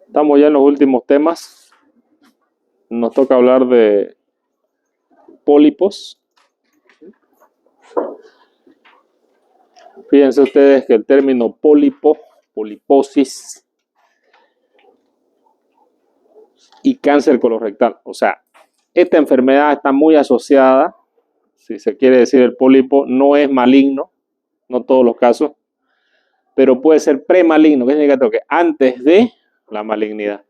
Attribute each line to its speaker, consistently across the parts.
Speaker 1: Estamos ya en los últimos temas. Nos toca hablar de pólipos. Fíjense ustedes que el término pólipo, poliposis y cáncer colorectal, o sea, esta enfermedad está muy asociada, si se quiere decir, el pólipo no es maligno, no todos los casos, pero puede ser premaligno, que significa que antes de la malignidad.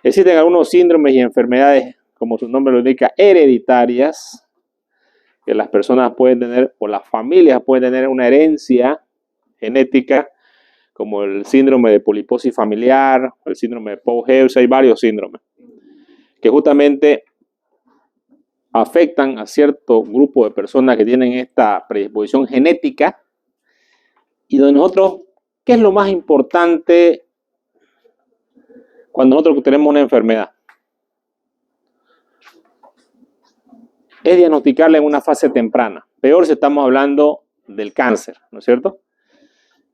Speaker 1: Existen algunos síndromes y enfermedades, como su nombre lo indica, hereditarias, que las personas pueden tener, o las familias pueden tener una herencia genética, como el síndrome de poliposis familiar, el síndrome de Poe-Heuss, hay varios síndromes, que justamente afectan a cierto grupo de personas que tienen esta predisposición genética, y donde nosotros, ¿qué es lo más importante cuando nosotros tenemos una enfermedad? Es diagnosticarla en una fase temprana. Peor si estamos hablando del cáncer, ¿no es cierto?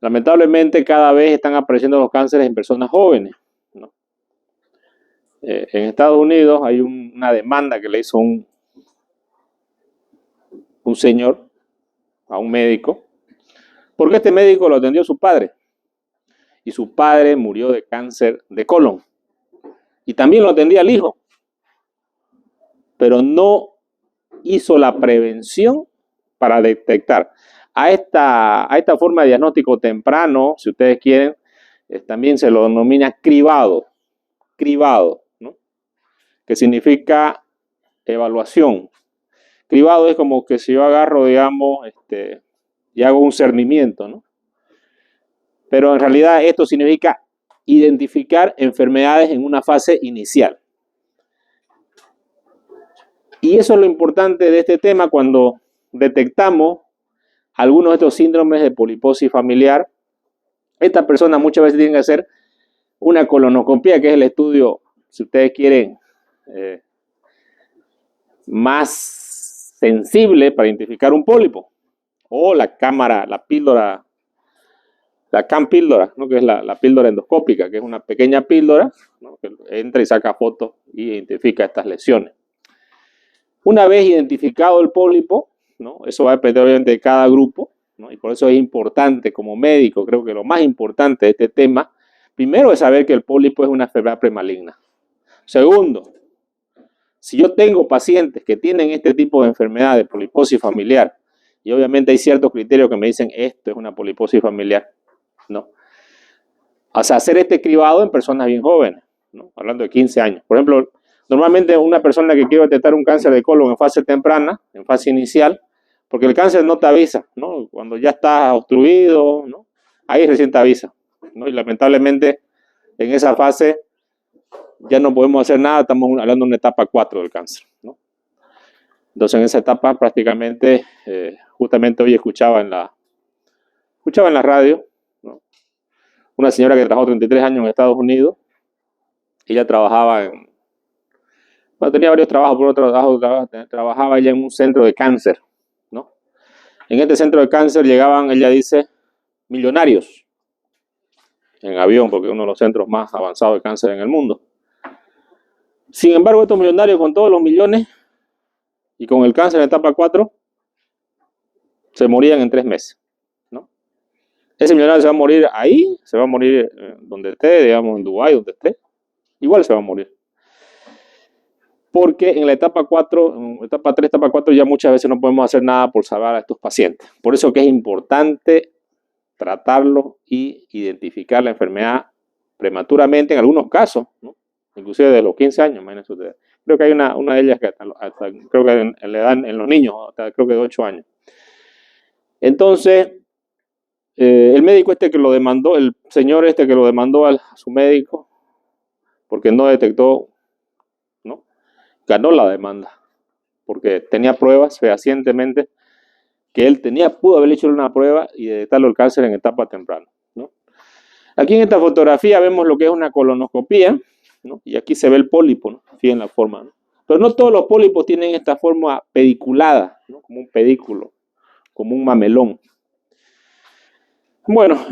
Speaker 1: Lamentablemente cada vez están apareciendo los cánceres en personas jóvenes, ¿no? En Estados Unidos hay una demanda que le hizo un señor a un médico, porque este médico lo atendió su padre, y su padre murió de cáncer de colon, y también lo atendía el hijo, pero no hizo la prevención para detectar. A esta forma de diagnóstico temprano, si ustedes quieren, también se lo denomina cribado, ¿no? Que significa evaluación. Cribado es como que si yo agarro, digamos, y hago un cernimiento, ¿no? Pero en realidad esto significa identificar enfermedades en una fase inicial. Y eso es lo importante de este tema cuando detectamos algunos de estos síndromes de poliposis familiar. Estas personas muchas veces tienen que hacer una colonoscopia, que es el estudio, si ustedes quieren, más sensible para identificar un pólipo, o la cámara, la píldora, la CAM-píldora, ¿no? Que es la píldora endoscópica, que es una pequeña píldora, ¿no? Que entra y saca fotos y identifica estas lesiones. Una vez identificado el pólipo, ¿no? Eso va a depender obviamente de cada grupo, ¿no? Y por eso es importante como médico, creo que lo más importante de este tema, primero es saber que el pólipo es una enfermedad premaligna. Segundo, si yo tengo pacientes que tienen este tipo de enfermedad de poliposis familiar, y obviamente hay ciertos criterios que me dicen esto es una poliposis familiar, ¿no? O sea, hacer este cribado en personas bien jóvenes, ¿no? Hablando de 15 años. Por ejemplo, normalmente una persona que quiere detectar un cáncer de colon en fase temprana, en fase inicial, porque el cáncer no te avisa, ¿no? Cuando ya está obstruido, ¿no? Ahí recién te avisa, ¿no? Y lamentablemente en esa fase ya no podemos hacer nada, estamos hablando de una etapa 4 del cáncer, ¿no? Entonces en esa etapa prácticamente, justamente hoy escuchaba en la radio, ¿no? Una señora que trabajó 33 años en Estados Unidos. Ella trabajaba bueno, tenía varios trabajos, por otro trabajo trabajaba ella en un centro de cáncer, ¿no? En este centro de cáncer llegaban, ella dice, millonarios en avión, porque es uno de los centros más avanzados de cáncer en el mundo. Sin embargo, estos millonarios con todos los millones y con el cáncer en etapa 4, se morían en 3 meses, ¿no? Ese millonario se va a morir ahí, se va a morir donde esté, digamos en Dubái, donde esté, igual se va a morir. Porque en la etapa 4, en etapa 3, etapa 4 ya muchas veces no podemos hacer nada por salvar a estos pacientes. Por eso que es importante tratarlo y identificar la enfermedad prematuramente en algunos casos, ¿no? Inclusive de los 15 años, imagínense ustedes. Creo que hay una de ellas que hasta creo que le dan en los niños, hasta creo que de 8 años. Entonces, el médico que lo demandó, el señor que lo demandó a su médico, porque no detectó, ¿no? Ganó la demanda, porque tenía pruebas fehacientemente que él pudo haber hecho una prueba y detectarlo el cáncer en etapa temprana, ¿no? Aquí en esta fotografía vemos lo que es una colonoscopia, ¿no? Y aquí se ve el pólipo, ¿no? Fíjense la forma, ¿no? Pero no todos los pólipos tienen esta forma pediculada, ¿no? Como un pedículo, como un mamelón. Bueno,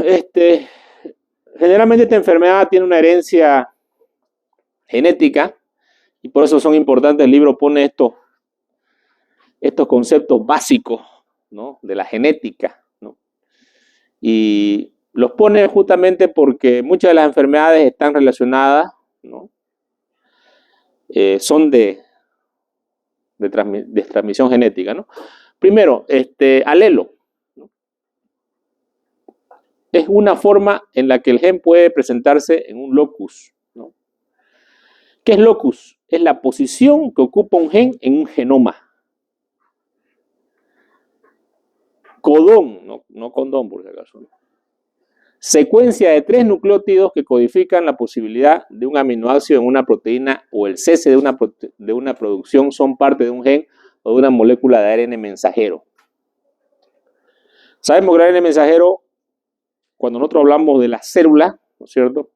Speaker 1: Generalmente esta enfermedad tiene una herencia genética y por eso son importantes. El libro pone estos conceptos básicos, ¿no?, de la genética, ¿no? Y los pone justamente porque muchas de las enfermedades están relacionadas, ¿no? Son de transmisión genética, ¿no? Primero, alelo, ¿no? Es una forma en la que el gen puede presentarse en un locus, ¿no? ¿Qué es locus? Es la posición que ocupa un gen en un genoma. Codón, no condón por si acaso, ¿no? Secuencia de 3 nucleótidos que codifican la posibilidad de un aminoácido en una proteína o el cese de una producción son parte de un gen o de una molécula de ARN mensajero. Sabemos que el ARN mensajero, cuando nosotros hablamos de las células, ¿no es cierto?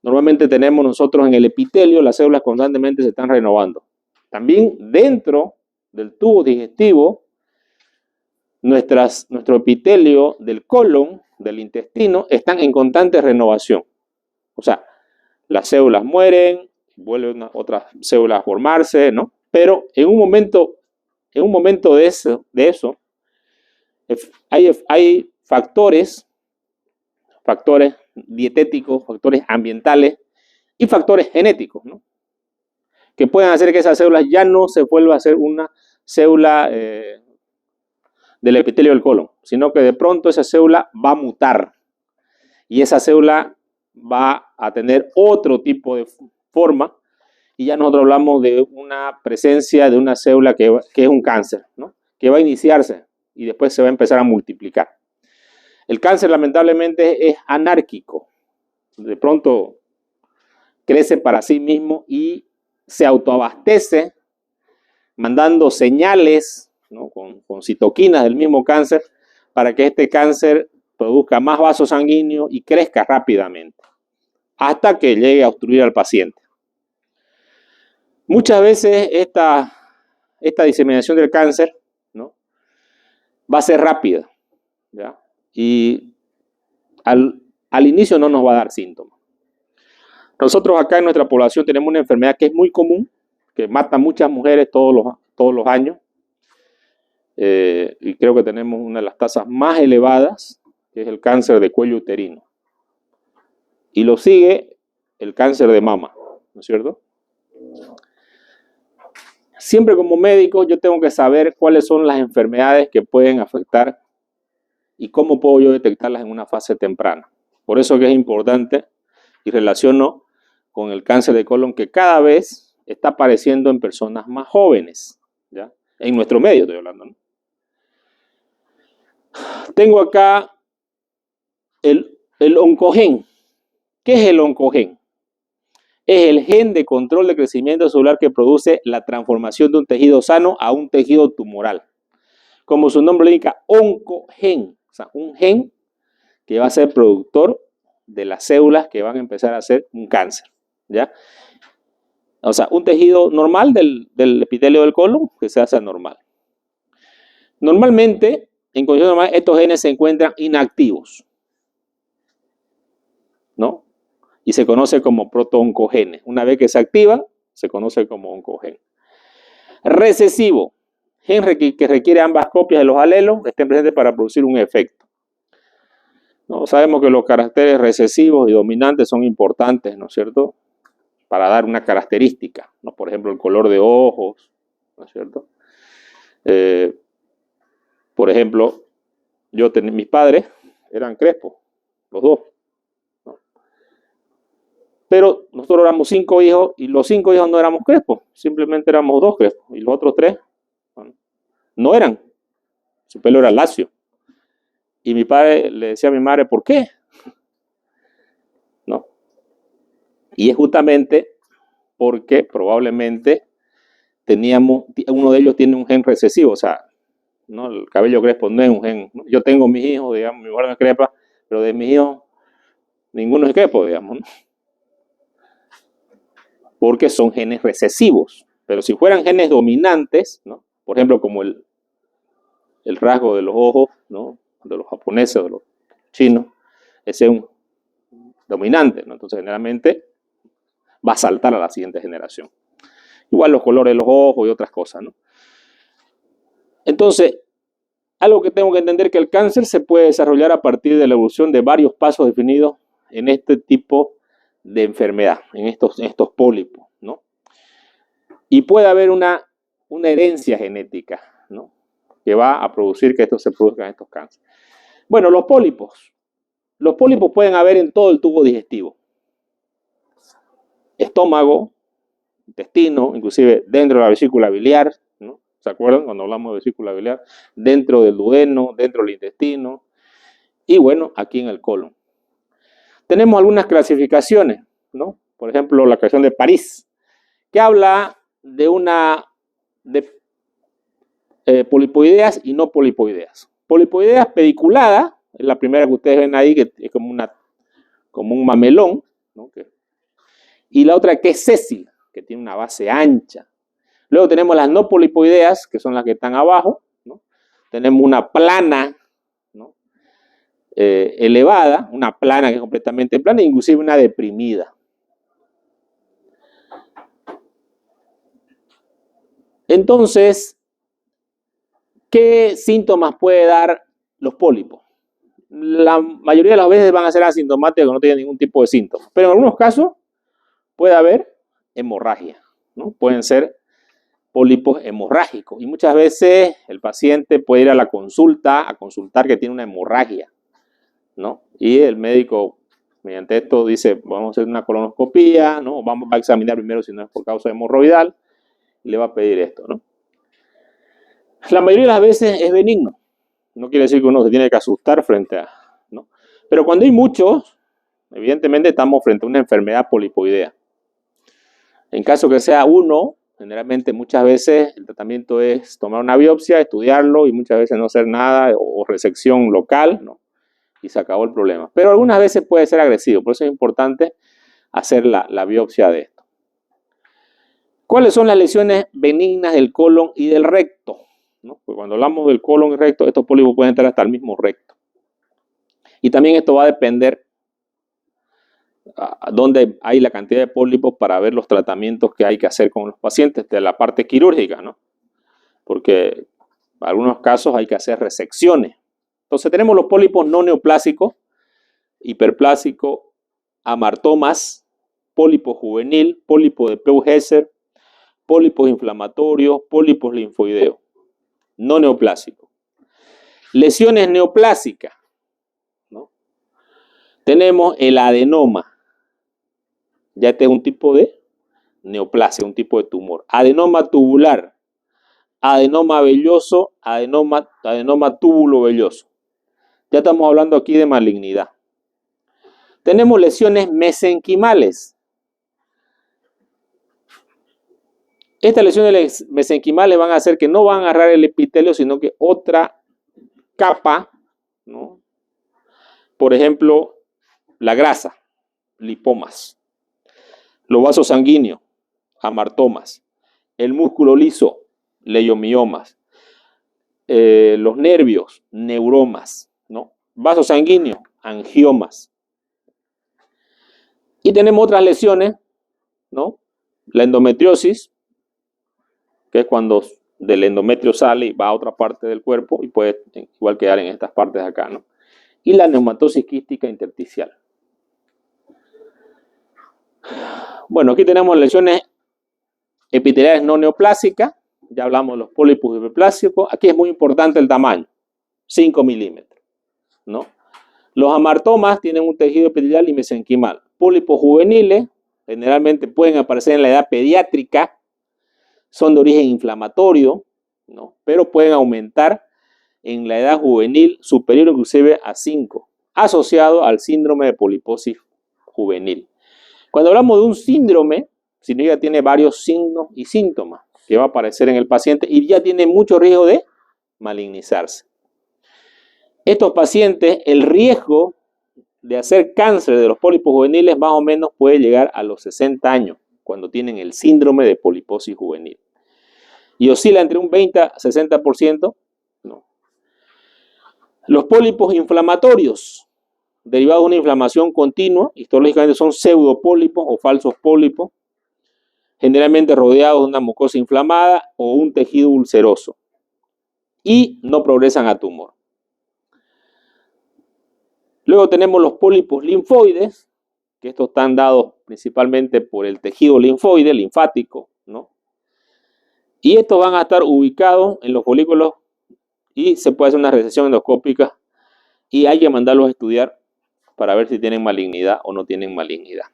Speaker 1: Normalmente tenemos nosotros en el epitelio, las células constantemente se están renovando. También dentro del tubo digestivo, nuestro epitelio del colon, del intestino, están en constante renovación. O sea, las células mueren, vuelven otras células a formarse, ¿no? Pero en un momento de eso hay factores dietéticos, factores ambientales y factores genéticos, ¿no?, que pueden hacer que esas células ya no se vuelva a ser una célula del epitelio del colon, sino que de pronto esa célula va a mutar y esa célula va a tener otro tipo de forma y ya nosotros hablamos de una presencia de una célula que es un cáncer, ¿no?, que va a iniciarse y después se va a empezar a multiplicar. El cáncer lamentablemente es anárquico, de pronto crece para sí mismo y se autoabastece mandando señales, ¿no?, con citoquinas del mismo cáncer para que este cáncer produzca más vasos sanguíneos y crezca rápidamente hasta que llegue a obstruir al paciente. Muchas veces esta diseminación del cáncer, ¿no?, va a ser rápida, ¿ya? Y al inicio no nos va a dar síntomas. Nosotros acá en nuestra población tenemos una enfermedad que es muy común, que mata a muchas mujeres todos los años, y creo que tenemos una de las tasas más elevadas, que es el cáncer de cuello uterino. Y lo sigue el cáncer de mama, ¿no es cierto? Siempre como médico yo tengo que saber cuáles son las enfermedades que pueden afectar y cómo puedo yo detectarlas en una fase temprana. Por eso que es importante y relaciono con el cáncer de colon que cada vez está apareciendo en personas más jóvenes, ¿ya? En nuestro medio estoy hablando, ¿no? Tengo acá el oncogen. ¿Qué es el oncogen? Es el gen de control de crecimiento celular que produce la transformación de un tejido sano a un tejido tumoral. Como su nombre le indica, oncogen, o sea, un gen que va a ser productor de las células que van a empezar a hacer un cáncer, ¿ya? O sea, un tejido normal del epitelio del colon que se hace anormal. Normalmente, en condiciones normales, estos genes se encuentran inactivos, ¿no? Y se conoce como protooncogenes. Una vez que se activa, se conoce como oncogen. Recesivo, gen que requiere ambas copias de los alelos que estén presentes para producir un efecto. ¿No? Sabemos que los caracteres recesivos y dominantes son importantes, ¿no es cierto?, para dar una característica, ¿no? Por ejemplo, el color de ojos, ¿no es cierto? Por ejemplo, mis padres eran crespos, los dos, ¿no? Pero nosotros éramos 5 hijos y los 5 hijos no éramos crespos, simplemente éramos 2 crespos y los otros 3 no eran, su pelo era lacio. Y mi padre le decía a mi madre, ¿por qué? ¿No? Y es justamente porque probablemente uno de ellos tiene un gen recesivo, o sea, ¿no?, el cabello crespo no es un gen. Yo tengo mis hijos, digamos, mi mujer me crepa, pero de mis hijos ninguno es crespo, digamos, ¿no?, porque son genes recesivos. Pero si fueran genes dominantes, ¿no?, por ejemplo, como el rasgo de los ojos, ¿no?, de los japoneses o de los chinos, ese es dominante, ¿no? Entonces generalmente va a saltar a la siguiente generación. Igual los colores de los ojos y otras cosas, ¿no? Entonces, algo que tengo que entender que el cáncer se puede desarrollar a partir de la evolución de varios pasos definidos en este tipo de enfermedad, en estos pólipos, ¿no? Y puede haber una herencia genética, ¿no? Que va a producir que estos se produzcan estos cánceres. Bueno, los pólipos pueden haber en todo el tubo digestivo. Estómago, intestino, inclusive dentro de la vesícula biliar, ¿no? ¿Se acuerdan cuando hablamos de vesícula biliar? Dentro del duodeno, dentro del intestino y bueno, aquí en el colon. Tenemos algunas clasificaciones, ¿no? Por ejemplo, la clasificación de París, que habla de polipoideas y no polipoideas. Polipoideas pediculada, es la primera que ustedes ven ahí, que es como un mamelón, ¿no? Y la otra que es sésil, que tiene una base ancha. Luego tenemos las no polipoideas, que son las que están abajo, ¿no? Tenemos una plana, ¿no? Elevada, una plana que es completamente plana, inclusive una deprimida. Entonces, ¿qué síntomas puede dar los pólipos? La mayoría de las veces van a ser asintomáticos, no tienen ningún tipo de síntomas, pero en algunos casos puede haber hemorragia, ¿no? Pueden ser pólipos hemorrágicos y muchas veces el paciente puede ir a la consulta a consultar que tiene una hemorragia, ¿no? Y el médico, mediante esto, dice, vamos a hacer una colonoscopía, ¿no? Va a examinar primero si no es por causa hemorroidal y le va a pedir esto, ¿no? La mayoría de las veces es benigno. No quiere decir que uno se tiene que asustar frente a, ¿no? Pero cuando hay muchos, evidentemente estamos frente a una enfermedad polipoidea. En caso que sea uno, generalmente muchas veces el tratamiento es tomar una biopsia, estudiarlo y muchas veces no hacer nada o resección local, ¿no? Y se acabó el problema. Pero algunas veces puede ser agresivo, por eso es importante hacer la biopsia de esto. ¿Cuáles son las lesiones benignas del colon y del recto? ¿No? Porque cuando hablamos del colon y recto, estos pólipos pueden entrar hasta el mismo recto. Y también esto va a depender a dónde hay la cantidad de pólipos para ver los tratamientos que hay que hacer con los pacientes de la parte quirúrgica, ¿no? Porque en algunos casos hay que hacer resecciones. Entonces tenemos los pólipos no neoplásicos, hiperplásico, amartomas, pólipo juvenil, pólipo de Peugezer, pólipos inflamatorios, pólipos linfoideos, no neoplásicos. Lesiones neoplásicas, ¿no? Tenemos el adenoma. Ya este es un tipo de neoplasia, un tipo de tumor. Adenoma tubular, adenoma velloso, adenoma túbulo velloso. Ya estamos hablando aquí de malignidad. Tenemos lesiones mesenquimales. Estas lesiones mesenquimales van a hacer que no van a agarrar el epitelio, sino que otra capa, ¿no? Por ejemplo, la grasa, lipomas. Los vasos sanguíneos, amartomas. El músculo liso, leiomiomas. Los nervios, neuromas, ¿no? Vasos sanguíneos, angiomas. Y tenemos otras lesiones, ¿no? La endometriosis, que es cuando del endometrio sale y va a otra parte del cuerpo y puede igual quedar en estas partes de acá, ¿no? Y la neumatosis quística intersticial. Bueno, aquí tenemos lesiones epiteliales no neoplásicas. Ya hablamos de los pólipos hiperplásicos. Aquí es muy importante el tamaño, 5 milímetros, ¿no? Los amartomas tienen un tejido epitelial y mesenquimal. Pólipos juveniles generalmente pueden aparecer en la edad pediátrica, son de origen inflamatorio, ¿no? Pero pueden aumentar en la edad juvenil superior inclusive a 5, asociado al síndrome de poliposis juvenil. Cuando hablamos de un síndrome, significa que tiene varios signos y síntomas que va a aparecer en el paciente y ya tiene mucho riesgo de malignizarse. Estos pacientes, el riesgo de hacer cáncer de los pólipos juveniles más o menos puede llegar a los 60 años, cuando tienen el síndrome de poliposis juvenil. Y oscila entre un 20 a 60%. No. Los pólipos inflamatorios. derivados de una inflamación continua, histológicamente son pseudopólipos o falsos pólipos, generalmente rodeados de una mucosa inflamada o un tejido ulceroso, y no progresan a tumor. Luego tenemos los pólipos linfoides, que estos están dados principalmente por el tejido linfoide, linfático, ¿no? Y estos van a estar ubicados en los folículos y se puede hacer una resección endoscópica y hay que mandarlos a estudiar para ver si tienen malignidad o no tienen malignidad.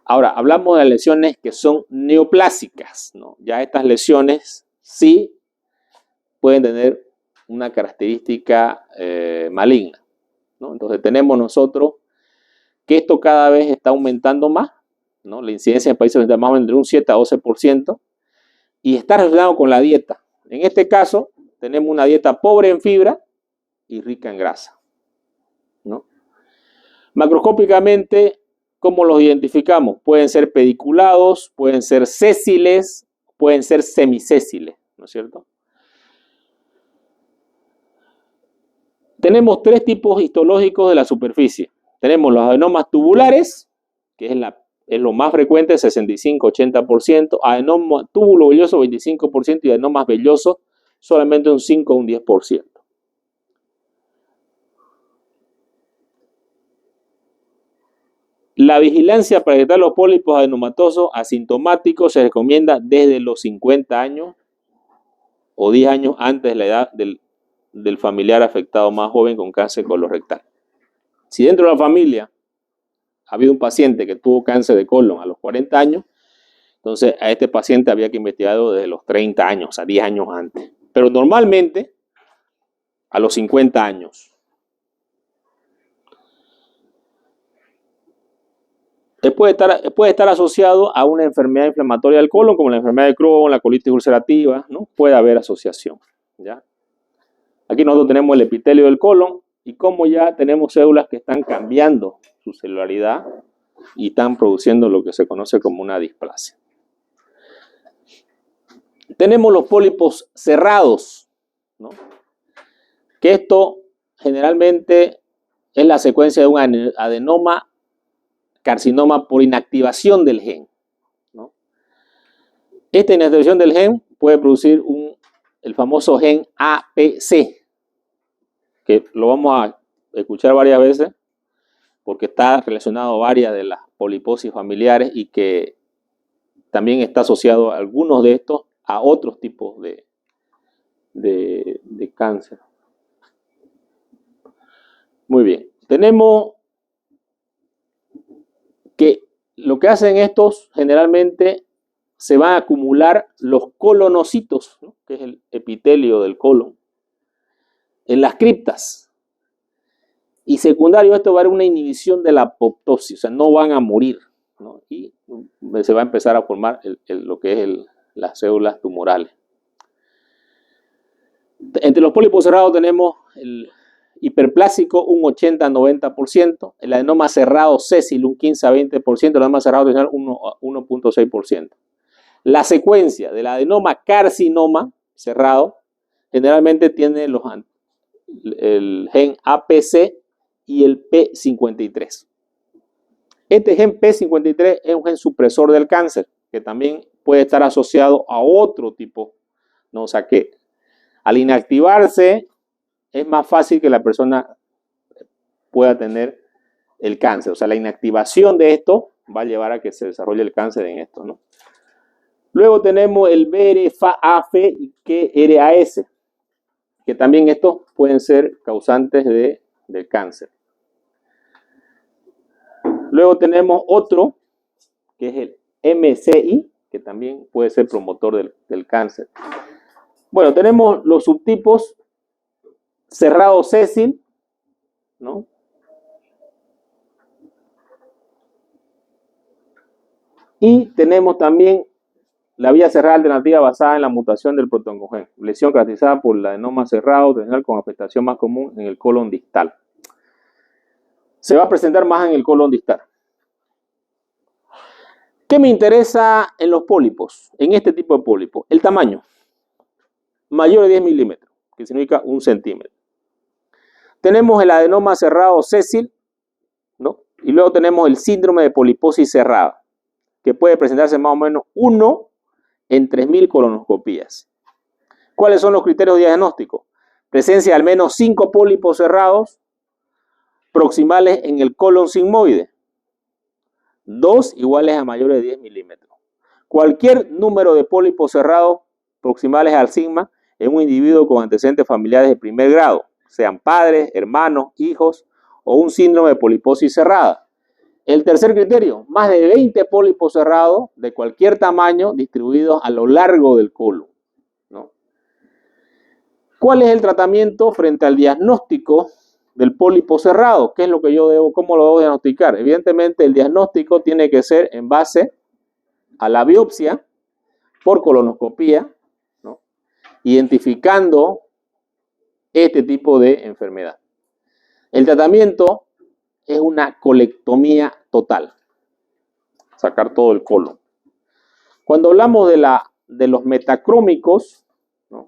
Speaker 1: Ahora, hablamos de lesiones que son neoplásicas, ¿no? Ya estas lesiones sí pueden tener una característica maligna, ¿no? Entonces tenemos nosotros que esto cada vez está aumentando más, ¿no? La incidencia en países está más entre un 7 a 12% y está relacionado con la dieta. En este caso tenemos una dieta pobre en fibra y rica en grasa, ¿no? Macroscópicamente, ¿cómo los identificamos? Pueden ser pediculados, pueden ser sésiles, pueden ser semisésiles, ¿no es cierto? Tenemos tres tipos histológicos de la superficie. Tenemos los adenomas tubulares, que es lo más frecuente, 65-80%, adenoma túbulo velloso 25% y adenomas vellosos solamente un 5 o un 10%. La vigilancia para detectar los pólipos adenomatosos asintomáticos se recomienda desde los 50 años o 10 años antes de la edad del familiar afectado más joven con cáncer colorectal. Si dentro de la familia ha habido un paciente que tuvo cáncer de colon a los 40 años, entonces a este paciente había que investigarlo desde los 30 años, o sea, 10 años antes. Pero normalmente a los 50 años. Puede estar asociado a una enfermedad inflamatoria del colon, como la enfermedad de Crohn, la colitis ulcerativa, ¿no? Puede haber asociación, ¿ya? Aquí nosotros tenemos el epitelio del colon y como ya tenemos células que están cambiando su celularidad y están produciendo lo que se conoce como una displasia. Tenemos los pólipos cerrados, ¿no? Que esto generalmente es la secuencia de un adenoma carcinoma por inactivación del gen, ¿no? Esta inactivación del gen puede producir el famoso gen APC, que lo vamos a escuchar varias veces porque está relacionado a varias de las poliposis familiares y que también está asociado a algunos de estos a otros tipos de cáncer. Muy bien, tenemos que lo que hacen estos generalmente se van a acumular los colonocitos, ¿no? Que es el epitelio del colon, en las criptas. Y secundario esto va a haber una inhibición de la apoptosis, o sea, no van a morir, ¿no? Y se va a empezar a formar lo que es las células tumorales. Entre los pólipos cerrados tenemos el hiperplásico un 80-90%, el adenoma cerrado sésil un 15-20%, el adenoma cerrado terminal 1.6%. La secuencia del adenoma carcinoma cerrado generalmente tiene el gen APC y el P53. Este gen P53 es un gen supresor del cáncer, que también puede estar asociado a otro tipo, ¿no? O sea que al inactivarse es más fácil que la persona pueda tener el cáncer. O sea, la inactivación de esto va a llevar a que se desarrolle el cáncer en esto, ¿no? Luego tenemos el BRAF y KRAS, que también estos pueden ser causantes del cáncer. Luego tenemos otro, que es el MCI, que también puede ser promotor del cáncer. Bueno, tenemos los subtipos cerrado sésil, ¿no? Y tenemos también la vía cerrada alternativa basada en la mutación del protoncogen, lesión caracterizada por el adenoma cerrado terminal con afectación más común en el colon distal. Se va a presentar más en el colon distal. ¿Qué me interesa en los pólipos? En este tipo de pólipos, el tamaño, mayor de 10 milímetros, que significa 1 centímetro. Tenemos el adenoma cerrado sésil, ¿no? Y luego tenemos el síndrome de poliposis cerrada, que puede presentarse más o menos 1 en 3.000 colonoscopías. ¿Cuáles son los criterios diagnósticos? Presencia de al menos 5 pólipos cerrados proximales en el colon sigmoide, 2 iguales a mayores de 10 milímetros. Cualquier número de pólipos cerrados proximales al sigma en un individuo con antecedentes familiares de primer grado, sean padres, hermanos, hijos o un síndrome de poliposis cerrada. El tercer criterio, más de 20 pólipos cerrados de cualquier tamaño distribuidos a lo largo del colon, ¿no? ¿Cuál es el tratamiento frente al diagnóstico del pólipo cerrado? ¿Qué es lo que yo debo, cómo lo debo diagnosticar? Evidentemente el diagnóstico tiene que ser en base a la biopsia por colonoscopía, ¿no? Identificando este tipo de enfermedad. El tratamiento es una colectomía total, sacar todo el colon. Cuando hablamos de los metacrómicos, ¿no?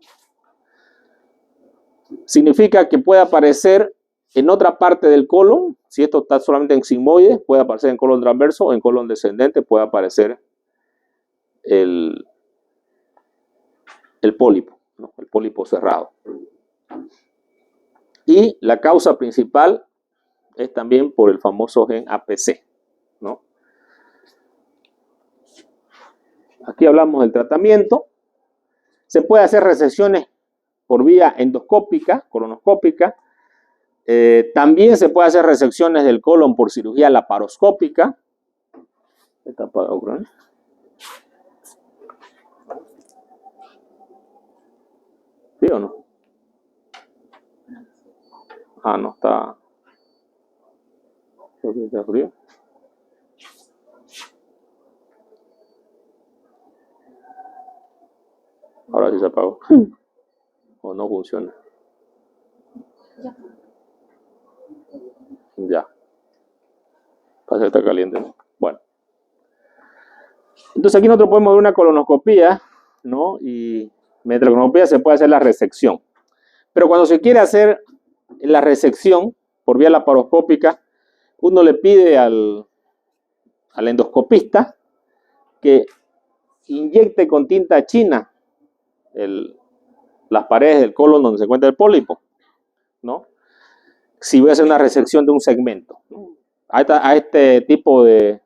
Speaker 1: Significa que puede aparecer en otra parte del colon. Si esto está solamente en sigmoide, puede aparecer en colon transverso, o en colon descendente puede aparecer el pólipo, ¿no? El pólipo cerrado. Y la causa principal es también por el famoso gen APC, ¿no? Aquí hablamos del tratamiento. Se puede hacer resecciones por vía endoscópica, colonoscópica. También se puede hacer resecciones del colon por cirugía laparoscópica. Está apagado, ¿no? ¿Sí o no? Ah, no está. ¿Está frío? Ahora sí se apagó. O no funciona. Ya. Parece que está caliente, ¿no? Bueno. Entonces aquí nosotros podemos ver una colonoscopía, ¿no? Y mediante la colonoscopía se puede hacer la resección. Pero cuando se quiere hacer la resección por vía laparoscópica, uno le pide al endoscopista que inyecte con tinta china las paredes del colon donde se encuentra el pólipo, ¿no? Si voy a hacer una resección de un segmento, ¿no? A este tipo de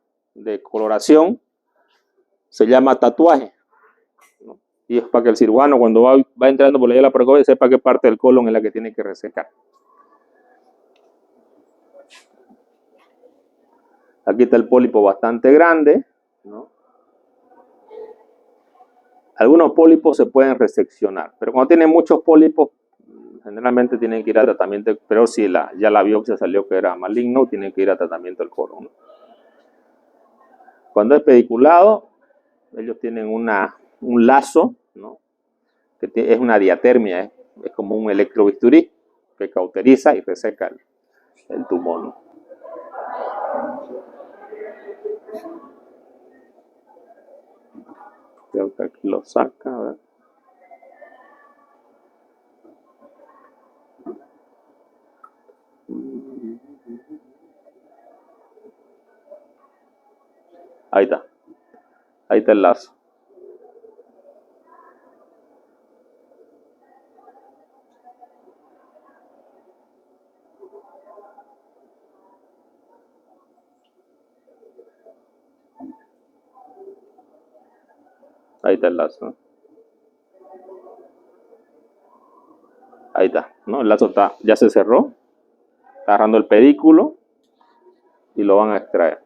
Speaker 1: coloración se llama tatuaje, ¿no? Y es para que el cirujano cuando va entrando por la laparoscopia sepa qué parte del colon es la que tiene que resecar. Aquí está el pólipo bastante grande, ¿no? Algunos pólipos se pueden reseccionar, pero cuando tienen muchos pólipos, generalmente tienen que ir a tratamiento, pero si ya la biopsia salió que era maligno, tienen que ir a tratamiento del colon, ¿no? Cuando es pediculado, ellos tienen un lazo, ¿no? Que es una diatermia, es como un electrobisturí que cauteriza y reseca el tumor, ¿no? Creo que aquí lo saca, a ver. Ahí está. Ahí está el lazo. Ahí está el lazo, ¿no? Ahí está, ¿no? El lazo ya se cerró. Está agarrando el pedículo y lo van a extraer.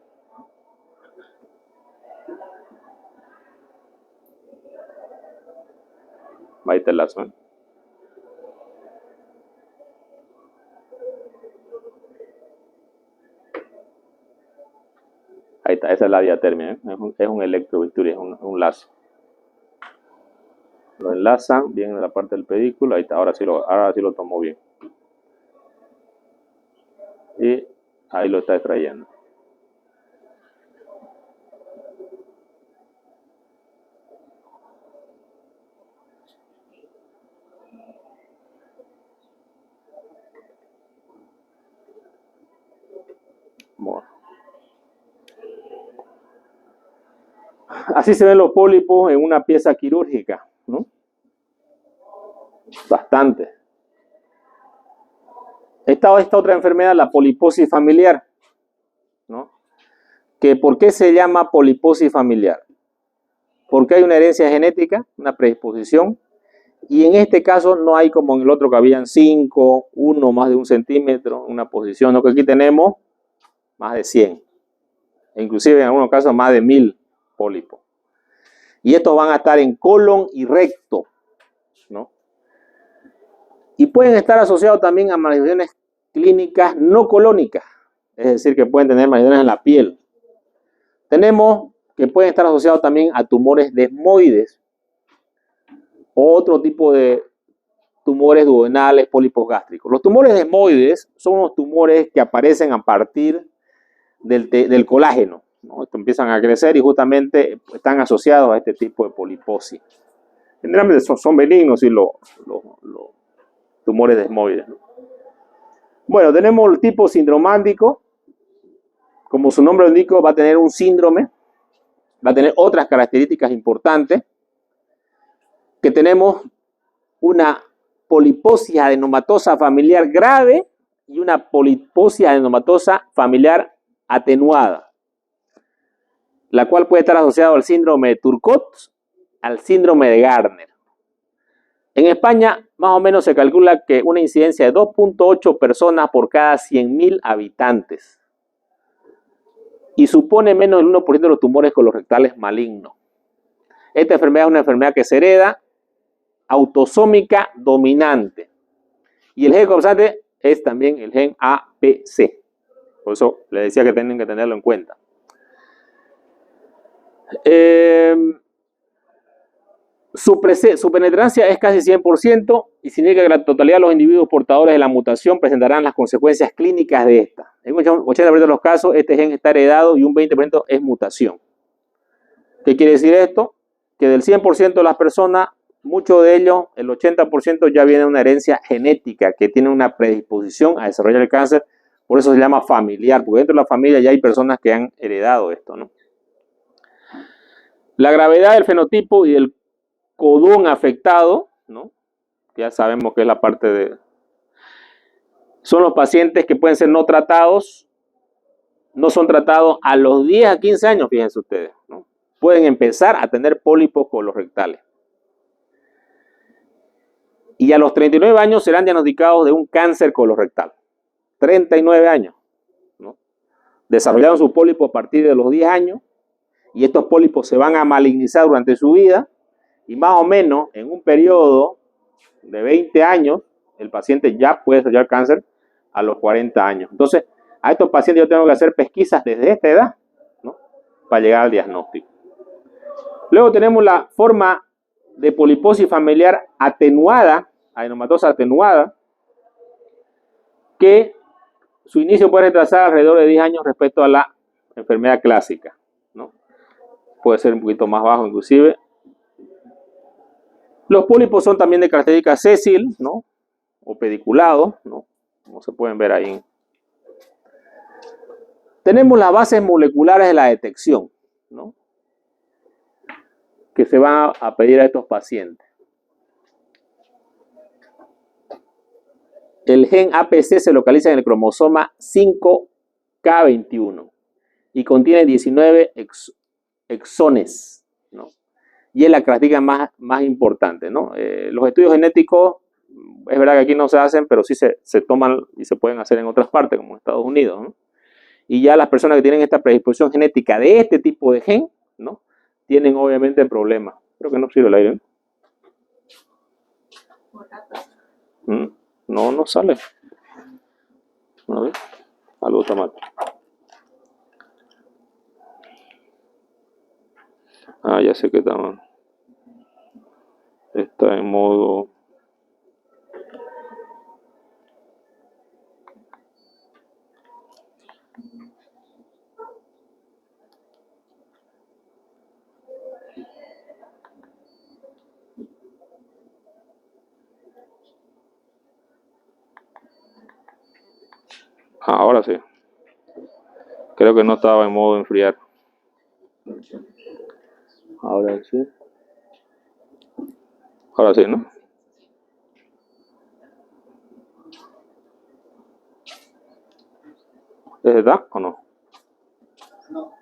Speaker 1: Ahí está el lazo, ¿eh? Ahí está, esa es la diatermia, ¿eh? Es un electrobisturí, es un lazo. Lo enlazan bien en la parte del pedículo, ahí está, ahora sí lo tomó bien. Y ahí lo está extrayendo. Bueno. Así se ven los pólipos en una pieza quirúrgica, ¿no? Bastante. Esta otra enfermedad, la poliposis familiar, ¿no? ¿Por qué se llama poliposis familiar? Porque hay una herencia genética, una predisposición, y en este caso no hay como en el otro que habían 5, 1 más de 1 centímetro, una posición, ¿no? Que aquí tenemos más de 100, e inclusive en algunos casos más de 1000 pólipos. Y estos van a estar en colon y recto, ¿no? Y pueden estar asociados también a manifestaciones clínicas no colónicas, es decir, que pueden tener manifestaciones en la piel. Tenemos que pueden estar asociados también a tumores desmoides o otro tipo de tumores duodenales, pólipos gástricos. Los tumores desmoides son los tumores que aparecen a partir del colágeno, ¿no? Estos empiezan a crecer y justamente están asociados a este tipo de poliposis. Generalmente son benignos y los tumores desmoides, ¿no? Bueno, tenemos el tipo sindromántico. Como su nombre lo indica, va a tener un síndrome, va a tener otras características importantes, que tenemos una poliposis adenomatosa familiar grave y una poliposis adenomatosa familiar atenuada, la cual puede estar asociada al síndrome de Turcot, al síndrome de Gardner. En España, más o menos se calcula que una incidencia de 2.8 personas por cada 100.000 habitantes y supone menos del 1% de los tumores colorectales malignos. Esta enfermedad es una enfermedad que se hereda, autosómica dominante. Y el gen causante es también el gen APC. Por eso les decía que tienen que tenerlo en cuenta. Su penetrancia es casi 100% y significa que la totalidad de los individuos portadores de la mutación presentarán las consecuencias clínicas de esta. En un 80% de los casos, este gen está heredado y un 20% es mutación. ¿Qué quiere decir esto? Que del 100% de las personas, muchos de ellos, el 80% ya viene de una herencia genética que tiene una predisposición a desarrollar el cáncer. Por eso se llama familiar, porque dentro de la familia ya hay personas que han heredado esto, ¿no? La gravedad del fenotipo y del codón afectado, ¿no? Ya sabemos que es la parte de... Son los pacientes que pueden ser no tratados, no son tratados a los 10 a 15 años, fíjense ustedes, ¿no? Pueden empezar a tener pólipos colorectales. Y a los 39 años serán diagnosticados de un cáncer colorectal. 39 años, ¿no? Desarrollaron su pólipo a partir de los 10 años y estos pólipos se van a malignizar durante su vida y más o menos en un periodo de 20 años el paciente ya puede desarrollar cáncer a los 40 años. Entonces, a estos pacientes yo tengo que hacer pesquisas desde esta edad, ¿no? Para llegar al diagnóstico. Luego tenemos la forma de poliposis familiar atenuada, adenomatosa atenuada, que su inicio puede retrasar alrededor de 10 años respecto a la enfermedad clásica, ¿no? Puede ser un poquito más bajo inclusive. Los pólipos son también de características sésil, ¿no? O pediculados, ¿no? Como se pueden ver ahí. Tenemos las bases moleculares de la detección, ¿no? Que se van a pedir a estos pacientes. El gen APC se localiza en el cromosoma 5K21 y contiene 19 exones, ¿no? Y es la característica más importante, ¿no? Los estudios genéticos, es verdad que aquí no se hacen, pero sí se toman y se pueden hacer en otras partes, como en Estados Unidos, ¿no? Y ya las personas que tienen esta predisposición genética de este tipo de gen, ¿no? Tienen obviamente problemas. Creo que no sirve el aire, ¿no? No sale. A ver, algo está mal. Ah, ya sé que está mal. Está en modo... Ah, ahora sí. Creo que no estaba en modo enfriar. Ahora sí. Ahora sí, ¿no? ¿Ese está o no?
Speaker 2: No.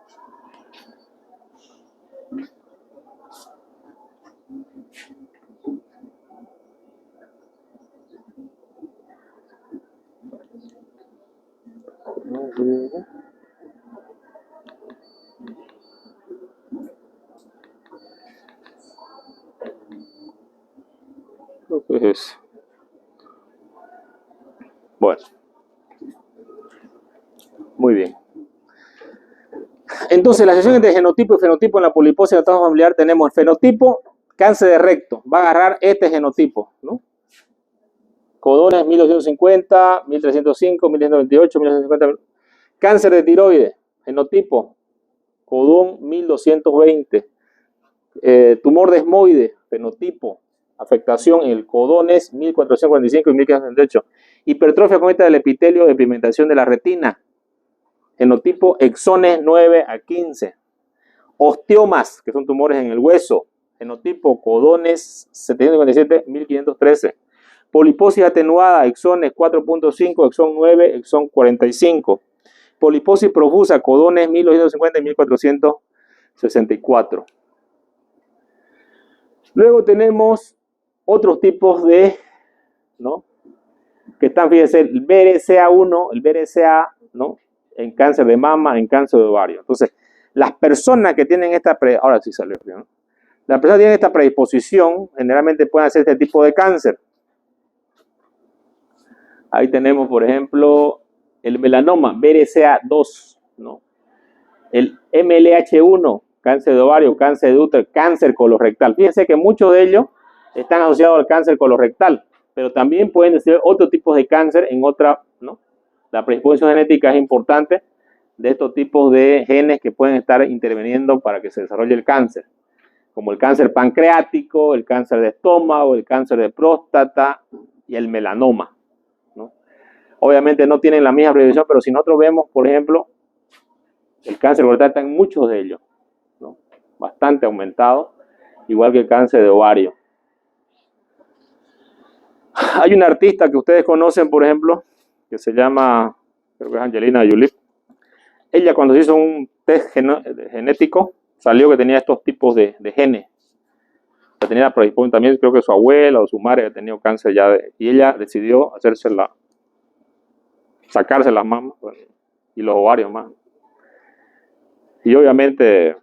Speaker 1: Creo que es ese. Bueno. Muy bien. Entonces, las sesiones de genotipo y fenotipo en la poliposis de anatomo familiar tenemos el fenotipo, cáncer de recto. Va a agarrar este genotipo, ¿no? Codones 1250, 1305, 1328, 1350. Cáncer de tiroides, genotipo, codón 1220. Tumor desmoide, fenotipo, afectación en el codones 1445 y 1568. Hipertrofia congénita del epitelio de pigmentación de la retina, genotipo exones 9 a 15. Osteomas, que son tumores en el hueso, genotipo codones 757, 1513. Poliposis atenuada, exones 4.5, exón 9, exón 45. Poliposis profusa, codones 1250 y 1464. Luego tenemos otros tipos de, ¿no? Que están, fíjense, el BRCA1, el BRCA, ¿no? En cáncer de mama, en cáncer de ovario. Entonces, las personas que tienen esta, ahora sí salió, ¿no? Las personas que tienen esta predisposición generalmente pueden hacer este tipo de cáncer. Ahí tenemos, por ejemplo, el melanoma, BRCA2, ¿no? El MLH1, cáncer de ovario, cáncer de útero, cáncer colorectal. Fíjense que muchos de ellos están asociados al cáncer colorectal, pero también pueden ser otros tipos de cáncer en otra, ¿no? La predisposición genética es importante de estos tipos de genes que pueden estar interviniendo para que se desarrolle el cáncer, como el cáncer pancreático, el cáncer de estómago, el cáncer de próstata y el melanoma, ¿no? Obviamente no tienen la misma predisposición, pero si nosotros vemos, por ejemplo, el cáncer colorectal está en muchos de ellos, ¿no? Bastante aumentado, igual que el cáncer de ovario. Hay una artista que ustedes conocen, por ejemplo, que se llama, creo que es Angelina Jolie. Ella, cuando se hizo un test genético, salió que tenía estos tipos de genes. Que tenía predisposición también, creo que su abuela o su madre había tenido cáncer ya, y ella decidió sacarse las mamas y los ovarios más. Y obviamente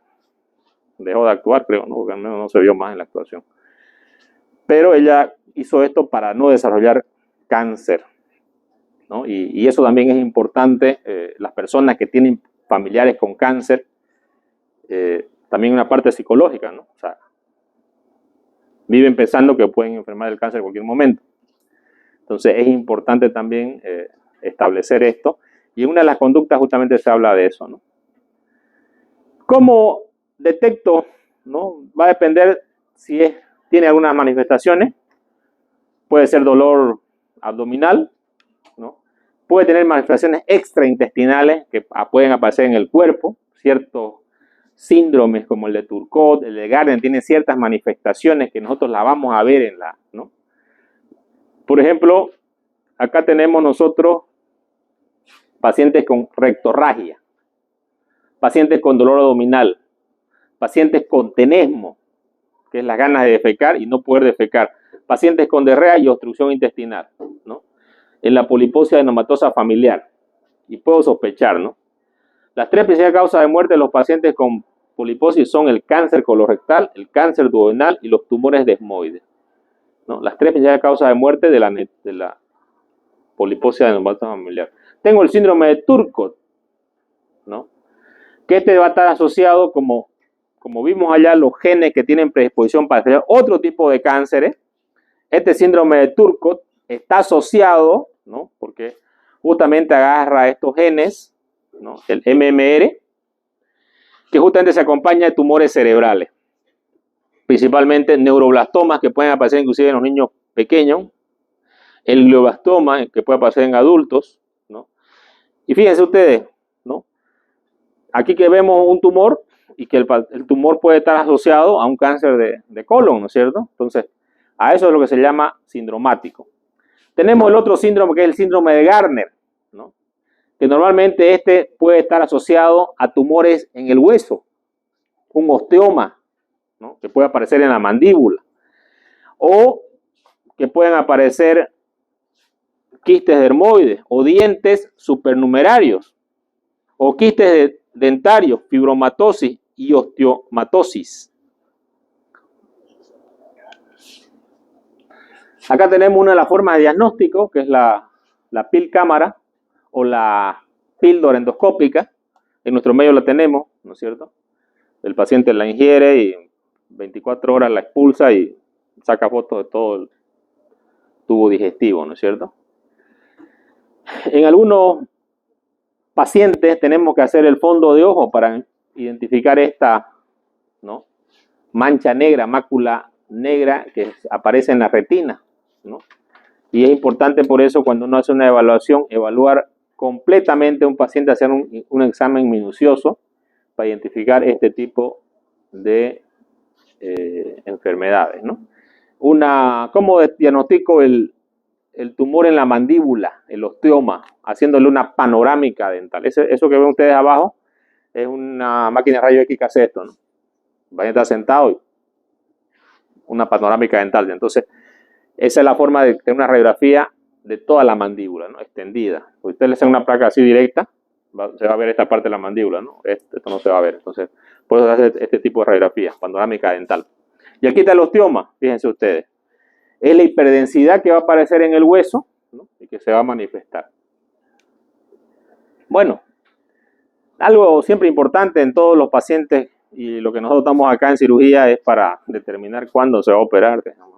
Speaker 1: dejó de actuar, creo, ¿no? Porque al menos no se vio más en la actuación. Pero ella hizo esto para no desarrollar cáncer, ¿no? Y eso también es importante. Las personas que tienen familiares con cáncer, también una parte psicológica, ¿no? O sea, viven pensando que pueden enfermar del cáncer en cualquier momento. Entonces es importante también establecer esto. Y en una de las conductas justamente se habla de eso, ¿no? ¿Cómo detecto? ¿No? Va a depender si tiene algunas manifestaciones. Puede ser dolor abdominal, ¿no? Puede tener manifestaciones extraintestinales que pueden aparecer en el cuerpo. Ciertos síndromes como el de Turcot, el de Gardner, tienen ciertas manifestaciones que nosotros la vamos a ver ¿no? Por ejemplo, acá tenemos nosotros pacientes con rectorragia, pacientes con dolor abdominal, pacientes con tenesmo, que es las ganas de defecar y no poder defecar, pacientes con diarrea y obstrucción intestinal, ¿no? En la poliposis adenomatosa familiar, y puedo sospechar, ¿no? Las tres principales causas de muerte de los pacientes con poliposis son el cáncer colorectal, el cáncer duodenal y los tumores desmoides, ¿no? Las tres principales causas de muerte de la poliposis adenomatosa familiar. Tengo el síndrome de Turcot, ¿no? Que este va a estar asociado, como vimos allá, los genes que tienen predisposición para desarrollar otro tipo de cánceres. Este síndrome de Turcot está asociado, ¿no? Porque justamente agarra estos genes, ¿no? El MMR, que justamente se acompaña de tumores cerebrales, principalmente neuroblastomas que pueden aparecer inclusive en los niños pequeños, el glioblastoma que puede aparecer en adultos, ¿no? Y fíjense ustedes, ¿no? aquí que vemos un tumor y que el tumor puede estar asociado a un cáncer de colon, ¿no es cierto? Entonces, a eso es lo que se llama sindromático. Tenemos el otro síndrome que es el síndrome de Gardner, ¿no? Que normalmente este puede estar asociado a tumores en el hueso, un osteoma, ¿no? Que puede aparecer en la mandíbula, o que pueden aparecer quistes dermoides o dientes supernumerarios, o quistes dentarios, fibromatosis y osteomatosis. Acá tenemos una de las formas de diagnóstico, que es la PIL cámara o la píldora endoscópica. En nuestro medio la tenemos, ¿no es cierto? El paciente la ingiere y 24 horas la expulsa y saca fotos de todo el tubo digestivo, ¿no es cierto? En algunos pacientes tenemos que hacer el fondo de ojo para identificar esta, ¿no?, mancha negra, mácula negra que aparece en la retina, ¿no? Y es importante por eso cuando uno hace una evaluación, evaluar completamente a un paciente, hacer un examen minucioso para identificar este tipo de enfermedades, ¿no? ¿Cómo diagnostico el tumor en la mandíbula, el osteoma, haciéndole una panorámica dental? Eso que ven ustedes abajo es una máquina de rayos X que hace esto, ¿no? Van a estar sentados y una panorámica dental. Entonces, esa es la forma de tener una radiografía de toda la mandíbula, ¿no?, extendida. Si usted le hace una placa así directa, se va a ver esta parte de la mandíbula, ¿no? Esto no se va a ver. Entonces, puedo hacer este tipo de radiografía, panorámica dental. Y aquí está el osteoma, fíjense ustedes. Es la hiperdensidad que va a aparecer en el hueso, ¿no?, y que se va a manifestar. Bueno, algo siempre importante en todos los pacientes y lo que nosotros estamos acá en cirugía es para determinar cuándo se va a operar, ¿no?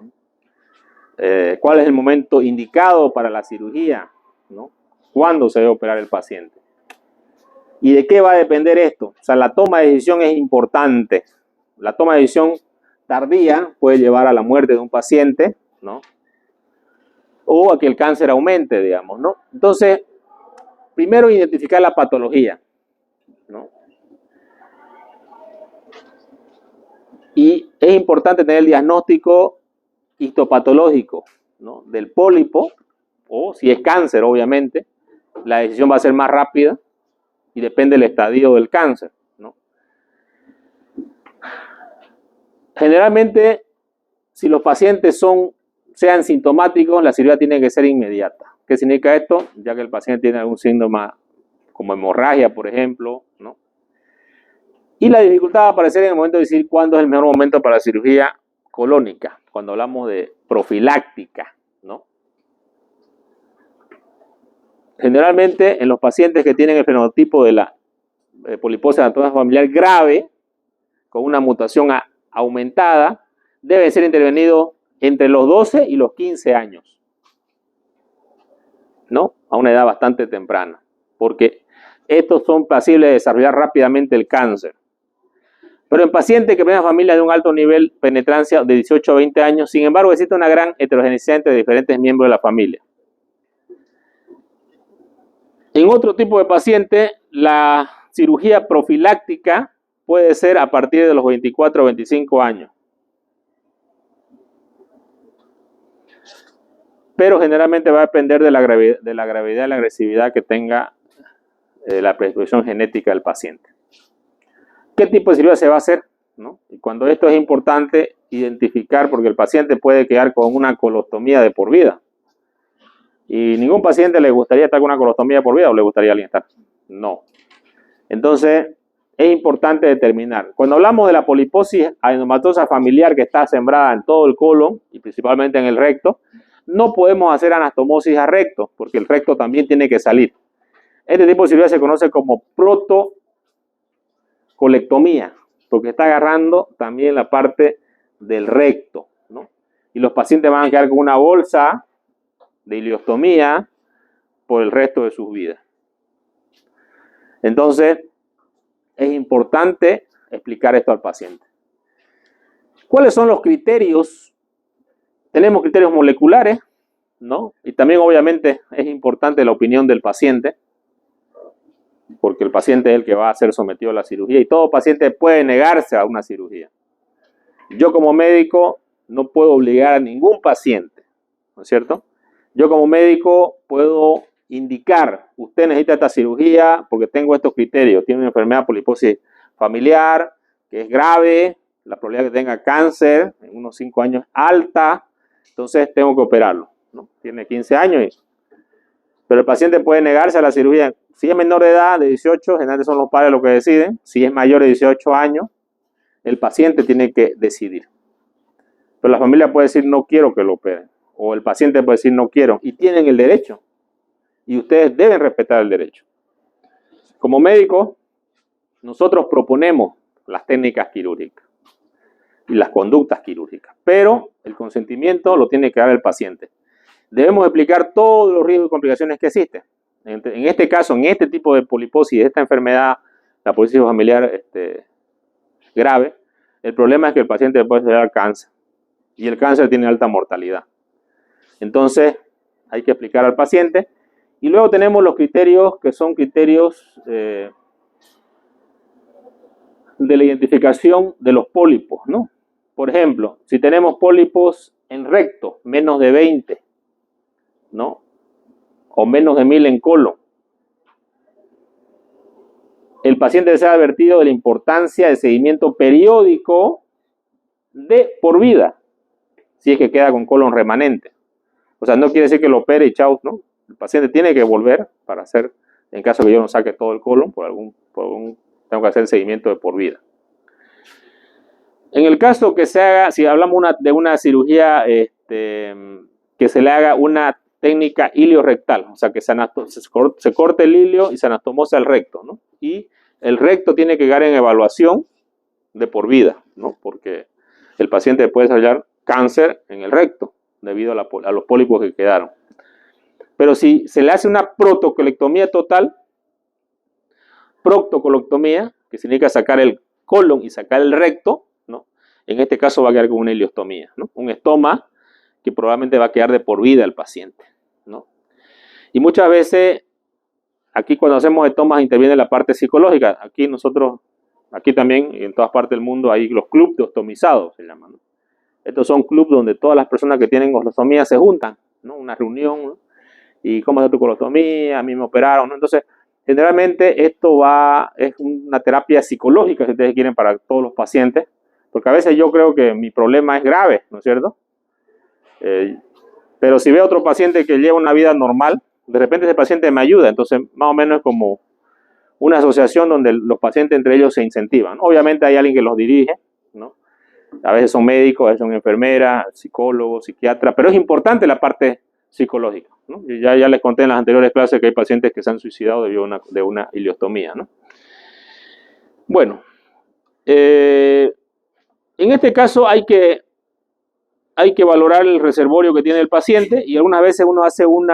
Speaker 1: Cuál es el momento indicado para la cirugía, ¿no? Cuándo se debe operar el paciente. ¿Y de qué va a depender esto? O sea, la toma de decisión es importante. La toma de decisión tardía puede llevar a la muerte de un paciente, ¿no?, o a que el cáncer aumente, digamos, ¿no? Entonces, primero identificar la patología, ¿no? Y es importante tener el diagnóstico histopatológico, ¿no?, del pólipo, o si es cáncer, obviamente, la decisión va a ser más rápida y depende del estadio del cáncer, ¿no? Generalmente, si los pacientes sean sintomáticos, la cirugía tiene que ser inmediata. ¿Qué significa esto? Ya que el paciente tiene algún síntoma como hemorragia, por ejemplo, ¿no? Y la dificultad va a aparecer en el momento de decir cuándo es el mejor momento para la cirugía colónica, cuando hablamos de profiláctica, ¿no? Generalmente en los pacientes que tienen el fenotipo de la poliposis anatómica familiar grave, con una mutación aumentada, debe ser intervenido entre los 12 y los 15 años, ¿no?, a una edad bastante temprana, porque estos son pasibles de desarrollar rápidamente el cáncer. Pero en pacientes que vienen a familias de un alto nivel de penetrancia de 18 a 20 años, sin embargo, existe una gran heterogeneidad entre diferentes miembros de la familia. En otro tipo de paciente, la cirugía profiláctica puede ser a partir de los 24 o 25 años. Pero generalmente va a depender de la gravedad y la agresividad que tenga la predisposición genética del paciente. ¿Qué tipo de cirugía se va a hacer?, ¿no? Y cuando esto es importante identificar, porque el paciente puede quedar con una colostomía de por vida. Y ningún paciente le gustaría estar con una colostomía de por vida, o le gustaría a alguien estar. No. Entonces, es importante determinar. Cuando hablamos de la poliposis adenomatosa familiar que está sembrada en todo el colon y principalmente en el recto, no podemos hacer anastomosis a recto, porque el recto también tiene que salir. Este tipo de cirugía se conoce como protocolectomía, porque está agarrando también la parte del recto, ¿no? Y los pacientes van a quedar con una bolsa de ileostomía por el resto de sus vidas. Entonces, es importante explicar esto al paciente. ¿Cuáles son los criterios? Tenemos criterios moleculares, ¿no? Y también obviamente es importante la opinión del paciente, porque el paciente es el que va a ser sometido a la cirugía y todo paciente puede negarse a una cirugía. Yo como médico no puedo obligar a ningún paciente, ¿no es cierto? Yo como médico puedo indicar, usted necesita esta cirugía porque tengo estos criterios, tiene una enfermedad poliposis familiar que es grave, la probabilidad de que tenga cáncer en unos 5 años es alta, entonces tengo que operarlo, ¿no? Tiene 15 años, pero el paciente puede negarse a la cirugía. Si es menor de edad, de 18, generalmente son los padres los que deciden. Si es mayor de 18 años, el paciente tiene que decidir. Pero la familia puede decir no quiero que lo operen, o el paciente puede decir no quiero, y tienen el derecho. Y ustedes deben respetar el derecho. Como médicos, nosotros proponemos las técnicas quirúrgicas y las conductas quirúrgicas, pero el consentimiento lo tiene que dar el paciente. Debemos explicar todos los riesgos y complicaciones que existen. En este caso, en este tipo de poliposis, de esta enfermedad, la poliposis familiar grave, el problema es que el paciente puede desarrollar cáncer y el cáncer tiene alta mortalidad. Entonces, hay que explicar al paciente. Y luego tenemos los criterios que son criterios de la identificación de los pólipos, ¿no? Por ejemplo, si tenemos pólipos en recto, menos de 20, ¿no? O menos de 1000 en colon, el paciente debe ser advertido de la importancia del seguimiento periódico de por vida, si es que queda con colon remanente. O sea, no quiere decir que lo opere y chau, ¿no? El paciente tiene que volver para hacer, en caso de que yo no saque todo el colon, tengo que hacer el seguimiento de por vida. En el caso que se haga, si hablamos de una cirugía, que se le haga una técnica iliorectal, o sea, que se corte el ilio y se anastomose al recto, ¿no? Y el recto tiene que quedar en evaluación de por vida, ¿no? Porque el paciente puede desarrollar cáncer en el recto debido a los pólipos que quedaron. Pero si se le hace una protocolectomía total, proctocolectomía, que significa sacar el colon y sacar el recto, ¿no? En este caso va a quedar con una iliostomía, ¿no? Un estoma que probablemente va a quedar de por vida el paciente, ¿no? Y muchas veces, aquí cuando hacemos estomas interviene la parte psicológica. Aquí también, en todas partes del mundo, hay los clubes de ostomizados, se llaman, ¿no? Estos son clubes donde todas las personas que tienen colostomía se juntan, ¿no? Una reunión, ¿no? Y cómo es tu colostomía, a mí me operaron, ¿no? Entonces, generalmente esto es una terapia psicológica, si ustedes quieren, para todos los pacientes, porque a veces yo creo que mi problema es grave, ¿no es cierto? Pero si veo otro paciente que lleva una vida normal, de repente ese paciente me ayuda, entonces más o menos es como una asociación donde los pacientes entre ellos se incentivan. Obviamente hay alguien que los dirige, ¿no? A veces son médicos, a veces son enfermeras, psicólogos, psiquiatras, pero es importante la parte psicológica, ¿no? Ya les conté en las anteriores clases que hay pacientes que se han suicidado debido de una iliostomía, ¿no? Bueno, en este caso hay que valorar el reservorio que tiene el paciente y algunas veces uno hace un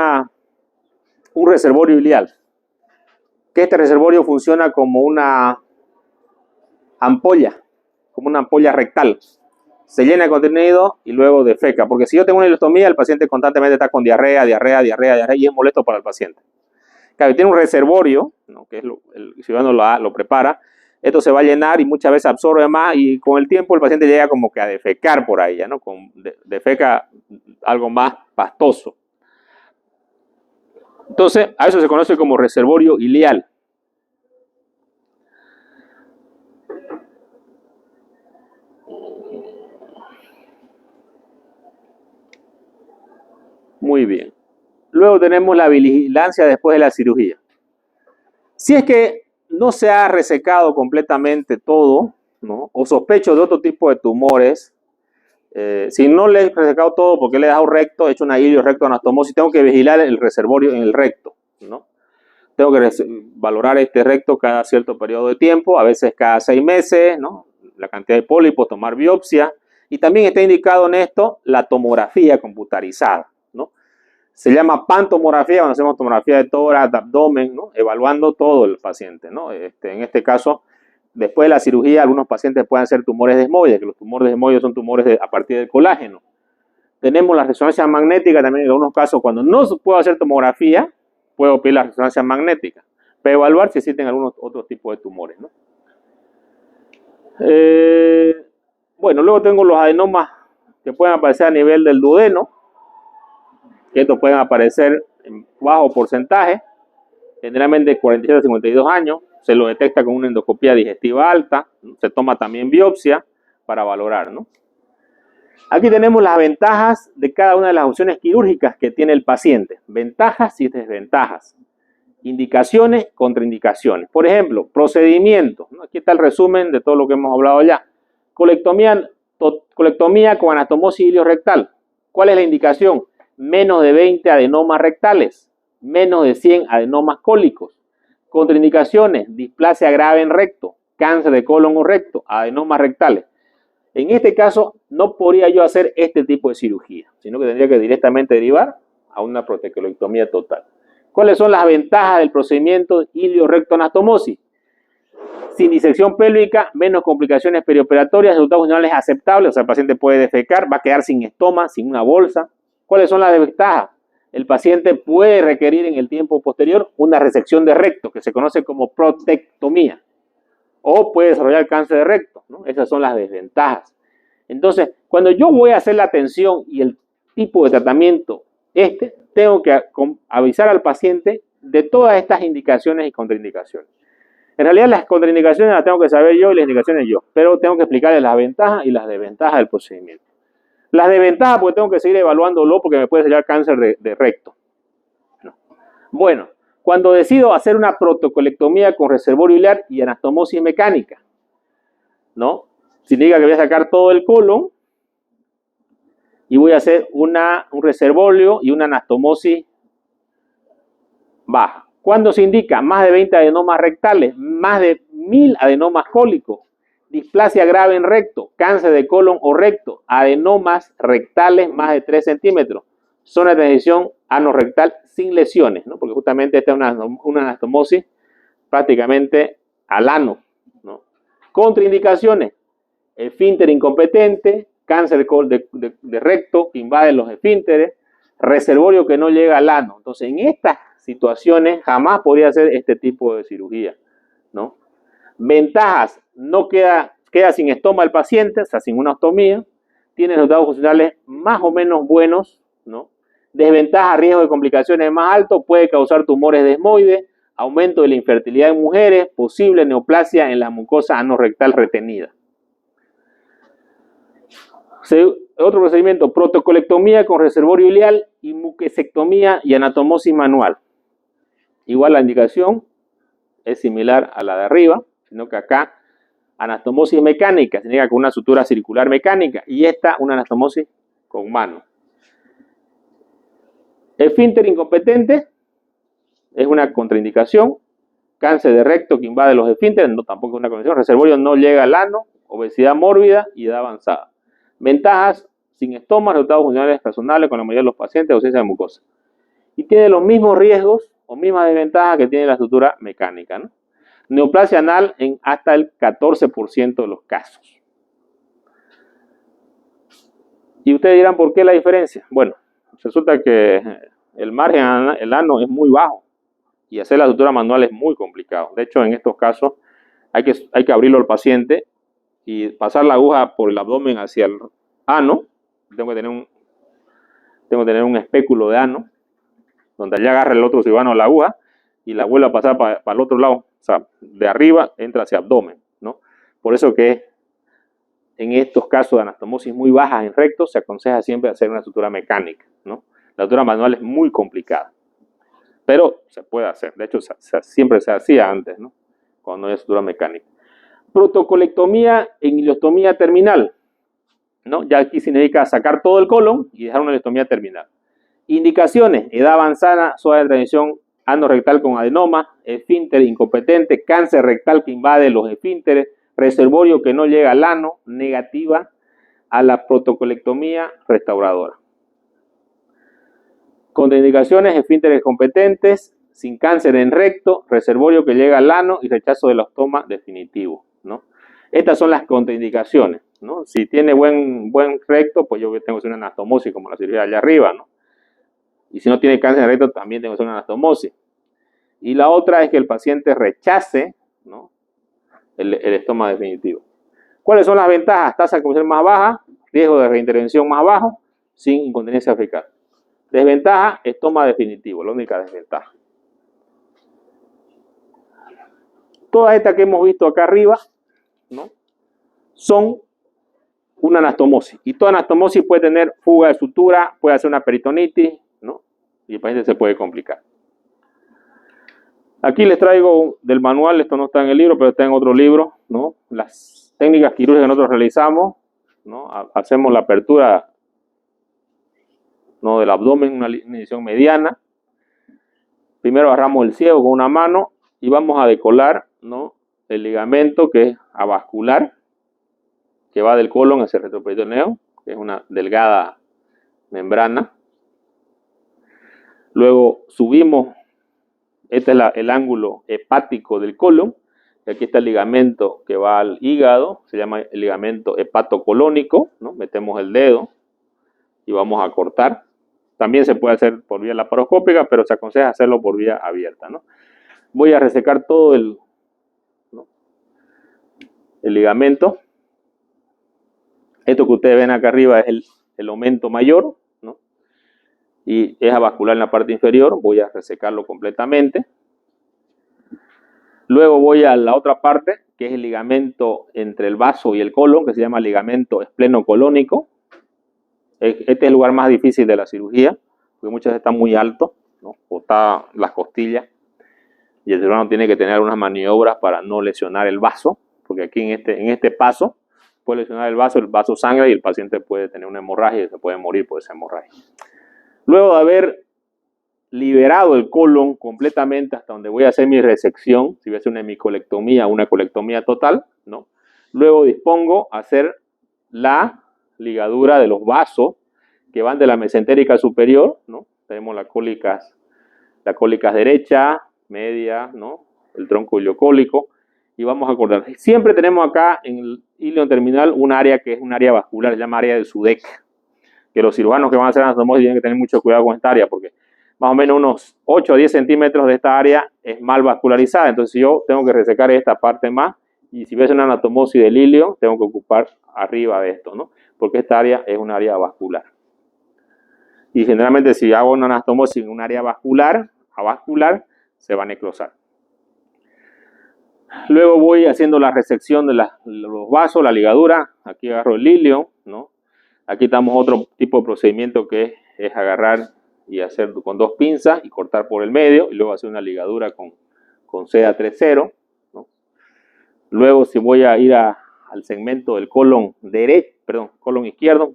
Speaker 1: reservorio ileal, que este reservorio funciona como una ampolla rectal. Se llena de contenido y luego defeca. Porque si yo tengo una ileostomía, el paciente constantemente está con diarrea y es molesto para el paciente. Claro, tiene un reservorio, ¿no? Que es el ciudadano lo prepara. Esto se va a llenar y muchas veces absorbe más y con el tiempo el paciente llega como que a defecar por ahí, ¿no? Defeca algo más pastoso. Entonces, a eso se conoce como reservorio ileal. Muy bien. Luego tenemos la vigilancia después de la cirugía. Si es que no se ha resecado completamente todo, ¿no? O sospecho de otro tipo de tumores, si no le he resecado todo porque le he dejado recto, he hecho una ilio-recto-anastomosis, tengo que vigilar el reservorio en el recto, ¿no? Tengo que valorar este recto cada cierto periodo de tiempo, a veces cada 6 meses, ¿no? La cantidad de pólipos, tomar biopsia, y también está indicado en esto la tomografía computarizada, ¿no? Se llama pantomografía cuando hacemos tomografía de tórax, de abdomen, ¿no? Evaluando todo el paciente, ¿no? En este caso, después de la cirugía, algunos pacientes pueden ser tumores desmoides, que los tumores desmoides son tumores a partir del colágeno. Tenemos la resonancia magnética también en algunos casos, cuando no puedo hacer tomografía, puedo pedir la resonancia magnética. para evaluar si existen algunos otros tipos de tumores, ¿no? Bueno, luego tengo los adenomas que pueden aparecer a nivel del duodeno, que estos pueden aparecer en bajo porcentaje, generalmente de 47 a 52 años, se lo detecta con una endoscopía digestiva alta, ¿no? Se toma también biopsia para valorar, ¿no? Aquí tenemos las ventajas de cada una de las opciones quirúrgicas que tiene el paciente, ventajas y desventajas, indicaciones, contraindicaciones. Por ejemplo, procedimientos, ¿no? Aquí está el resumen de todo lo que hemos hablado ya. Colectomía con anastomosis iliorectal. ¿Cuál es la indicación? Menos de 20 adenomas rectales, menos de 100 adenomas cólicos. Contraindicaciones, displasia grave en recto, cáncer de colon o recto, adenomas rectales. En este caso, no podría yo hacer este tipo de cirugía, sino que tendría que directamente derivar a una protecolectomía total. ¿Cuáles son las ventajas del procedimiento ilio-recto-anastomosis? Sin disección pélvica, menos complicaciones perioperatorias, resultados funcionales aceptables, o sea, el paciente puede defecar, va a quedar sin estoma, sin una bolsa. ¿Cuáles son las desventajas? El paciente puede requerir en el tiempo posterior una resección de recto, que se conoce como protectomía, o puede desarrollar cáncer de recto, ¿no? Esas son las desventajas. Entonces, cuando yo voy a hacer la atención y el tipo de tratamiento tengo que avisar al paciente de todas estas indicaciones y contraindicaciones. En realidad las contraindicaciones las tengo que saber yo y las indicaciones yo, pero tengo que explicarles las ventajas y las desventajas del procedimiento. Las desventajas porque tengo que seguir evaluándolo porque me puede salir cáncer de recto. No. Bueno, cuando decido hacer una protocolectomía con reservorio ileal y anastomosis mecánica, ¿no? Significa que voy a sacar todo el colon y voy a hacer un reservorio y una anastomosis baja. ¿Cuándo se indica? Más de 20 adenomas rectales, más de 1000 adenomas cólicos, displasia grave en recto, cáncer de colon o recto, adenomas rectales más de 3 centímetros, zona de transición anorrectal sin lesiones, ¿no? Porque justamente esta es una anastomosis prácticamente al ano, ¿no? Contraindicaciones, esfínter incompetente, cáncer de recto que invade los esfínteres, reservorio que no llega al ano. Entonces, en estas situaciones jamás podría hacer este tipo de cirugía, ¿no? Ventajas, no queda sin estoma el paciente, o sea, sin una ostomía, tiene resultados funcionales más o menos buenos, ¿no? Desventaja, riesgo de complicaciones más alto, puede causar tumores desmoides, aumento de la infertilidad en mujeres, posible neoplasia en la mucosa anorrectal retenida. Otro procedimiento, protocolectomía con reservorio ileal y muquesectomía y anastomosis manual. Igual la indicación es similar a la de arriba, sino que acá anastomosis mecánica, significa con una sutura circular mecánica, y esta una anastomosis con mano. Esfínter incompetente es una contraindicación, cáncer de recto que invade los esfínteres, no, tampoco es una condición, reservorio no llega al ano, obesidad mórbida y edad avanzada. Ventajas, sin estoma, resultados funcionales razonables con la mayoría de los pacientes, ausencia de mucosa. Y tiene los mismos riesgos o mismas desventajas que tiene la sutura mecánica, ¿no? Neoplasia anal en hasta el 14% de los casos. Y ustedes dirán, ¿por qué la diferencia? Bueno, resulta que el margen el ano es muy bajo y hacer la sutura manual es muy complicado. De hecho, en estos casos hay que abrirlo al paciente y pasar la aguja por el abdomen hacia el ano. Tengo que tener un espéculo de ano donde allá agarra el otro cirujano la aguja y la vuelve a pasar para el otro lado. O sea, de arriba entra hacia abdomen, ¿no? Por eso que en estos casos de anastomosis muy bajas en recto se aconseja siempre hacer una sutura mecánica, ¿no? La sutura manual es muy complicada, pero se puede hacer. De hecho, siempre se hacía antes, ¿no? Cuando no hay sutura mecánica. Protocolectomía en ileostomía terminal, ¿no? Ya aquí significa sacar todo el colon y dejar una ileostomía terminal. Indicaciones, edad avanzada, zona de transición anorrectal con adenoma, esfínter incompetente, cáncer rectal que invade los esfínteres, reservorio que no llega al ano, negativa a la protocolectomía restauradora. Contraindicaciones, esfínteres competentes, sin cáncer en recto, reservorio que llega al ano y rechazo del ostoma definitivo, ¿no? Estas son las contraindicaciones, ¿no? Si tiene buen recto, pues yo tengo que hacer una anastomosis como la cirugía allá arriba, ¿no? Y si no tiene cáncer en recto, también tengo que hacer una anastomosis. Y la otra es que el paciente rechace, ¿no?, el estoma definitivo. ¿Cuáles son las ventajas? Tasa de compresión más baja, riesgo de reintervención más bajo, sin incontinencia fecal. Desventaja, estoma definitivo, la única desventaja. Todas estas que hemos visto acá arriba, ¿no?, son una anastomosis. Y toda anastomosis puede tener fuga de sutura, puede hacer una peritonitis, ¿no?, y el paciente se puede complicar. Aquí les traigo del manual, esto no está en el libro, pero está en otro libro, ¿no?, las técnicas quirúrgicas que nosotros realizamos, ¿no? Hacemos la apertura, ¿no?, del abdomen, una incisión mediana. Primero agarramos el ciego con una mano y vamos a decolar, ¿no?, el ligamento que es avascular, que va del colon hacia el retroperitoneo, que es una delgada membrana. Luego subimos, este es el ángulo hepático del colon, y aquí está el ligamento que va al hígado, se llama el ligamento hepatocolónico, ¿no? Metemos el dedo y vamos a cortar. También se puede hacer por vía laparoscópica, pero se aconseja hacerlo por vía abierta, ¿no? Voy a resecar todo el ligamento. Esto que ustedes ven acá arriba es el aumento mayor, ¿no?, y es avascular en la parte inferior. Voy a resecarlo completamente. Luego voy a la otra parte, que es el ligamento entre el vaso y el colon, que se llama ligamento esplenocolónico. Este es el lugar más difícil de la cirugía, porque muchas veces está muy alto, ¿no?, o está las costillas, y el cirujano tiene que tener unas maniobras para no lesionar el vaso, porque aquí en este paso puede lesionar el vaso sangra y el paciente puede tener una hemorragia y se puede morir por esa hemorragia. Luego de haber liberado el colon completamente hasta donde voy a hacer mi resección, si voy a hacer una hemicolectomía o una colectomía total, ¿no?, luego dispongo a hacer la ligadura de los vasos que van de la mesentérica superior, ¿no? Tenemos las cólicas derecha, media, ¿no?, el tronco iliocólico, y vamos a acordar. Siempre tenemos acá en el ilio terminal un área que es un área vascular, se llama área del SUDEC, que los cirujanos que van a hacer anastomosis tienen que tener mucho cuidado con esta área, porque más o menos unos 8 a 10 centímetros de esta área es mal vascularizada. Entonces yo tengo que resecar esta parte más, y si ves una anastomosis del ilio, tengo que ocupar arriba de esto, ¿no?, porque esta área es un área vascular. Y generalmente si hago una anastomosis en un área avascular, se va a necrosar. Luego voy haciendo la resección de los vasos, la ligadura. Aquí agarro el ilio, ¿no? Aquí estamos otro tipo de procedimiento que es agarrar y hacer con 2 pinzas y cortar por el medio, y luego hacer una ligadura con seda 3-0, ¿no? Luego si voy a ir al segmento del colon izquierdo,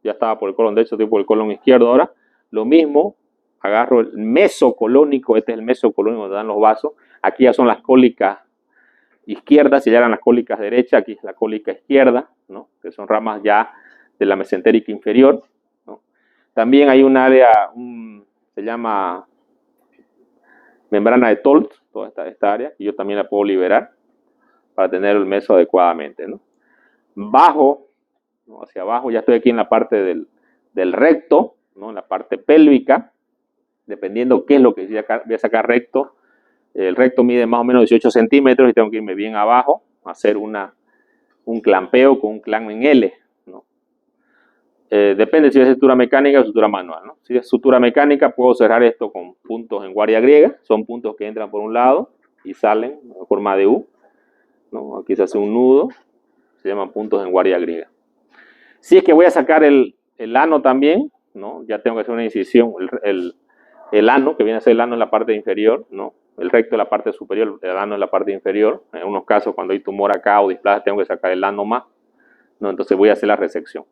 Speaker 1: ya estaba por el colon derecho, estoy por el colon izquierdo ahora, lo mismo, agarro el mesocolónico, este es el mesocolónico donde dan los vasos. Aquí ya son las cólicas izquierdas, si ya eran las cólicas derechas, aquí es la cólica izquierda, ¿no?, que son ramas ya de la mesentérica inferior, ¿no? También hay un área, se llama membrana de Tolt, toda esta área, y yo también la puedo liberar para tener el meso adecuadamente, ¿no? Bajo, ¿no?, hacia abajo, ya estoy aquí en la parte del recto, ¿no?, en la parte pélvica, dependiendo qué es lo que voy a sacar recto. El recto mide más o menos 18 centímetros y tengo que irme bien abajo, hacer un clampeo con un clamp en L, ¿no? Depende si es sutura mecánica o sutura manual, ¿no? Si es sutura mecánica, puedo cerrar esto con puntos en guardia griega. Son puntos que entran por un lado y salen en forma de U, ¿no? Aquí se hace un nudo, se llaman puntos en guardia griega. Si es que voy a sacar el ano también, ¿no?, ya tengo que hacer una incisión. El ano, que viene a ser el ano en la parte inferior, ¿no?, el recto en la parte superior, el ano en la parte inferior. En unos casos, cuando hay tumor acá o displasia, tengo que sacar el ano más, ¿no? Entonces voy a hacer la resección.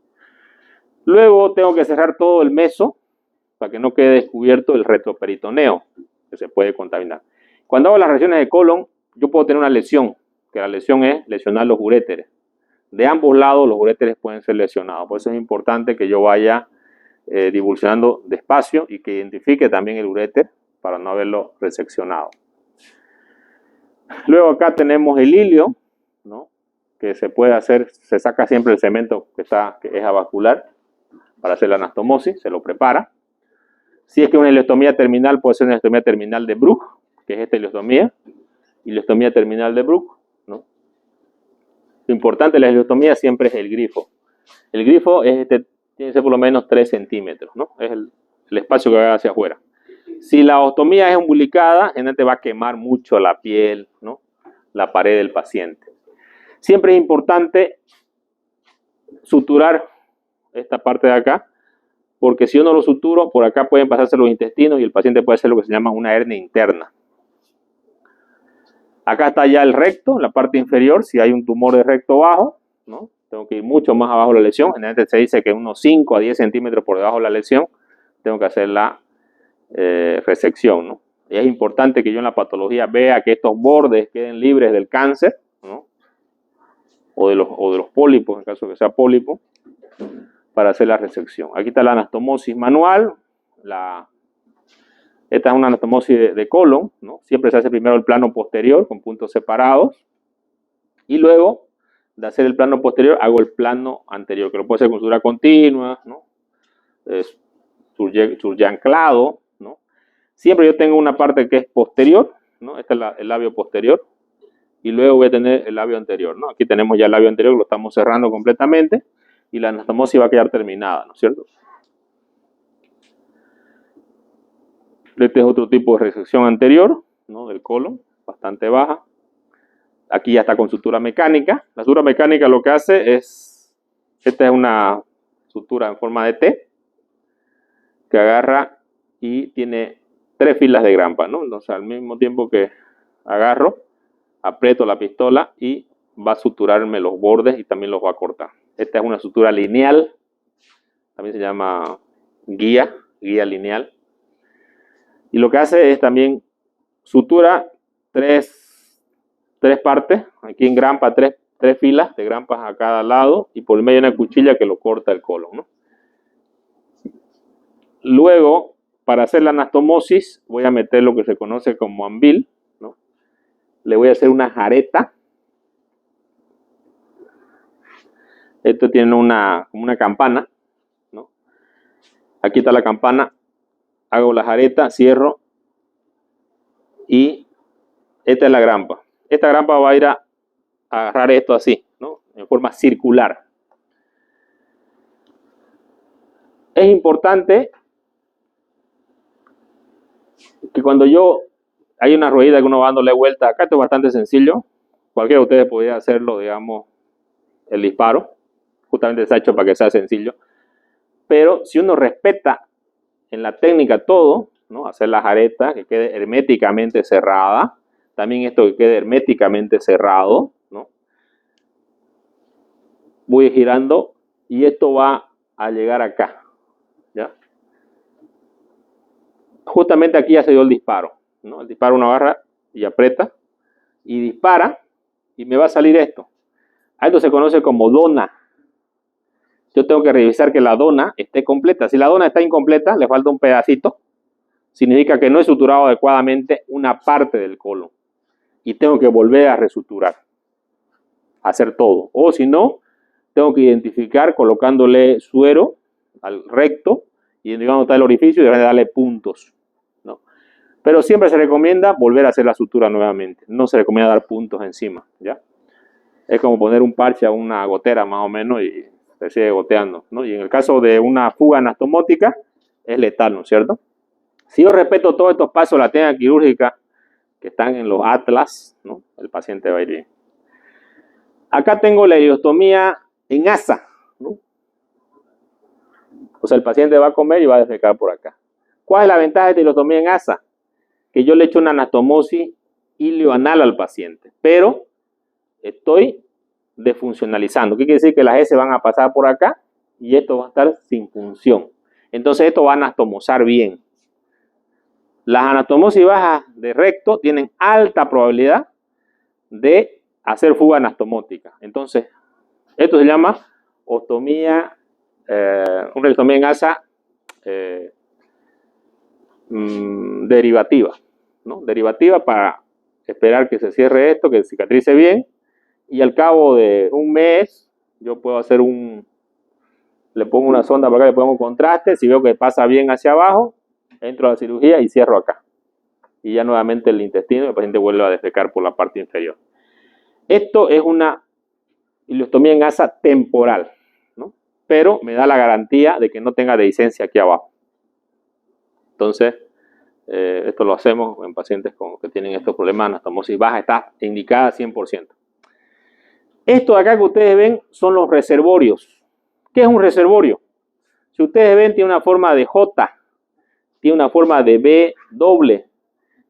Speaker 1: Luego tengo que cerrar todo el meso para que no quede descubierto el retroperitoneo, que se puede contaminar. Cuando hago las resecciones de colon, yo puedo tener una lesión, que la lesión es lesionar los uréteres. De ambos lados los uréteres pueden ser lesionados. Por eso es importante que yo vaya divulsionando despacio y que identifique también el uréter para no haberlo reseccionado. Luego acá tenemos el ilio, ¿no?, que se puede hacer, se saca siempre el cemento que es avascular para hacer la anastomosis, se lo prepara. Si es que una ileostomía terminal, puede ser una ileostomía terminal de Bruch, que es esta ileostomía terminal de Bruch, ¿no? Lo importante de la ileostomía siempre es el grifo. El grifo es tiene que ser por lo menos 3 centímetros, ¿no? Es el espacio que va hacia afuera. Si la ostomía es umbilicada, generalmente va a quemar mucho la piel, ¿no? La pared del paciente. Siempre es importante suturar esta parte de acá, porque si yo no lo suturo, por acá pueden pasarse los intestinos y el paciente puede hacer lo que se llama una hernia interna. Acá está ya el recto, la parte inferior, si hay un tumor de recto bajo, ¿no? Tengo que ir mucho más abajo de la lesión. Generalmente se dice que unos 5 a 10 centímetros por debajo de la lesión tengo que hacer la resección, ¿no? Y es importante que yo en la patología vea que estos bordes queden libres del cáncer, ¿no? o de los pólipos, en el caso que sea pólipo, para hacer la resección. Aquí está la anastomosis manual. Esta es una anastomosis de colon, ¿no? Siempre se hace primero el plano posterior con puntos separados y luego de hacer el plano posterior hago el plano anterior, que lo puedo hacer con sutura continua, ¿no? Suryanclado, ¿no? Siempre yo tengo una parte que es posterior, ¿no? Este es el labio posterior y luego voy a tener el labio anterior, ¿no? Aquí tenemos ya el labio anterior, lo estamos cerrando completamente y la anastomosis va a quedar terminada, ¿no es cierto? Este es otro tipo de resección anterior, ¿no? Del colon, bastante baja. Aquí ya está con sutura mecánica. La sutura mecánica lo que hace es, esta es una sutura en forma de T, que agarra y tiene 3 filas de grampa, ¿no? Entonces al mismo tiempo que agarro, aprieto la pistola y va a suturarme los bordes y también los va a cortar. Esta es una sutura lineal, también se llama guía lineal. Y lo que hace es también sutura 3 partes, aquí en grampa 3 filas de grampas a cada lado y por el medio una cuchilla que lo corta el colon, ¿no? Luego, para hacer la anastomosis, voy a meter lo que se conoce como ambil, ¿no? Le voy a hacer una jareta. Esto tiene como una campana, ¿no? Aquí está la campana. Hago la jareta, cierro y esta es la grampa. Esta grampa va a ir a agarrar esto así, ¿no? En forma circular. Es importante que cuando hay una ruedita que uno va dándole vuelta, acá esto es bastante sencillo. Cualquiera de ustedes podría hacerlo, digamos, el disparo. Justamente está hecho para que sea sencillo. Pero si uno respeta en la técnica todo, ¿no? Hacer la jareta que quede herméticamente cerrada, también esto que quede herméticamente cerrado, ¿no? Voy girando y esto va a llegar acá, ¿ya? Justamente aquí ya se dio el disparo, ¿no? El disparo uno agarra y aprieta y dispara y me va a salir esto. A esto se conoce como dona. Yo tengo que revisar que la dona esté completa. Si la dona está incompleta, le falta un pedacito, significa que no he suturado adecuadamente una parte del colon. Y tengo que volver a resuturar, hacer todo. O si no, tengo que identificar colocándole suero al recto, identificando dónde está el orificio y de darle puntos, ¿no? Pero siempre se recomienda volver a hacer la sutura nuevamente. No se recomienda dar puntos encima, ¿ya? Es como poner un parche a una gotera más o menos y se sigue goteando, ¿no? Y en el caso de una fuga anastomótica es letal, ¿no es cierto? Si yo respeto todos estos pasos de la técnica quirúrgica que están en los atlas, ¿no? El paciente va a ir bien. Acá tengo la ileostomía en asa, ¿no? O sea, el paciente va a comer y va a defecar por acá. ¿Cuál es la ventaja de esta ileostomía en asa? Que yo le echo una anastomosis ileoanal al paciente, pero estoy defuncionalizando. ¿Qué quiere decir? Que las S van a pasar por acá y esto va a estar sin función. Entonces esto va a anastomosar bien. Las anastomosis bajas de recto tienen alta probabilidad de hacer fuga anastomótica. Entonces, esto se llama ostomía, una ostomía en asa derivativa, ¿no? Derivativa para esperar que se cierre esto, que cicatrice bien, y al cabo de un mes yo puedo hacer le pongo una sonda para acá, le pongo contraste, si veo que pasa bien hacia abajo, entro a la cirugía y cierro acá. y ya nuevamente el intestino, el paciente vuelve a defecar por la parte inferior. Esto es una ileostomía en asa temporal, ¿no? Pero me da la garantía de que no tenga dehiscencia aquí abajo. Entonces, esto lo hacemos en pacientes que tienen estos problemas de anastomosis baja, está indicada 100%. Esto de acá que ustedes ven son los reservorios. ¿Qué es un reservorio? Si ustedes ven, tiene una forma de J, tiene una forma de B doble.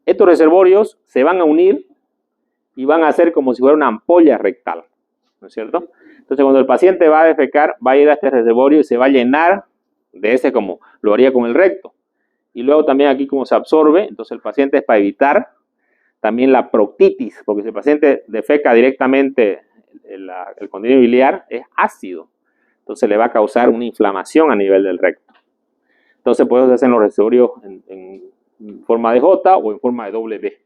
Speaker 1: Estos reservorios se van a unir y van a hacer como si fuera una ampolla rectal, ¿no es cierto? Entonces, cuando el paciente va a defecar, va a ir a este reservorio y se va a llenar de ese como lo haría con el recto. Y luego también aquí como se absorbe, entonces el paciente es para evitar también la proctitis, porque si el paciente defeca directamente el contenido biliar, es ácido. Entonces le va a causar una inflamación a nivel del recto. Entonces por eso se hacen los reservorios en forma de J o en forma de doble B.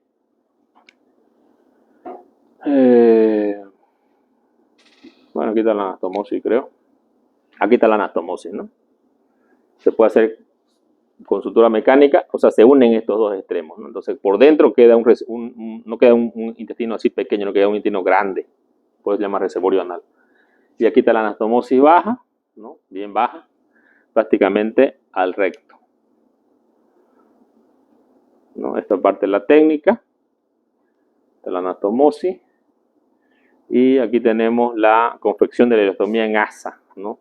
Speaker 1: Bueno, aquí está la anastomosis, creo. Aquí está la anastomosis, ¿no? Se puede hacer con sutura mecánica, o sea, se unen estos dos extremos, ¿no? Entonces, por dentro queda no queda un intestino así pequeño, no queda un intestino grande. Pues se llama reservorio anal. Y aquí está la anastomosis baja, ¿no? Bien baja, prácticamente al recto, ¿no? Esta parte es la técnica de la anastomosis. Y aquí tenemos la confección de la ileostomía en asa, ¿no?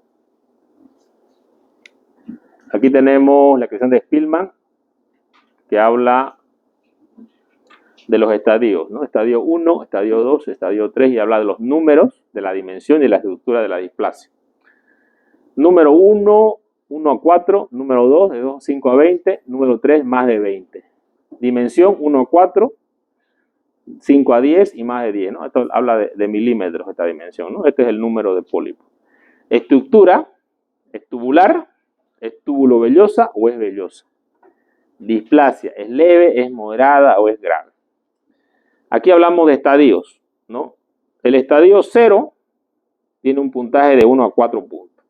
Speaker 1: Aquí tenemos la creación de Spielman, que habla de los estadios, ¿no? Estadio 1, estadio 2, estadio 3, y habla de los números, de la dimensión y la estructura de la displasia. Número 1, 1 a 4, número 2, de 2 a 5 a 20, número 3, más de 20. Dimensión 1 a 4, 5 a 10 y más de 10, ¿no? Esto habla de milímetros, esta dimensión, ¿no? Este es el número de pólipo. Estructura, es tubular, es túbulo vellosa o es vellosa. Displasia, es leve, es moderada o es grave. Aquí hablamos de estadios, ¿no? El estadio 0 tiene un puntaje de 1 a 4 puntos.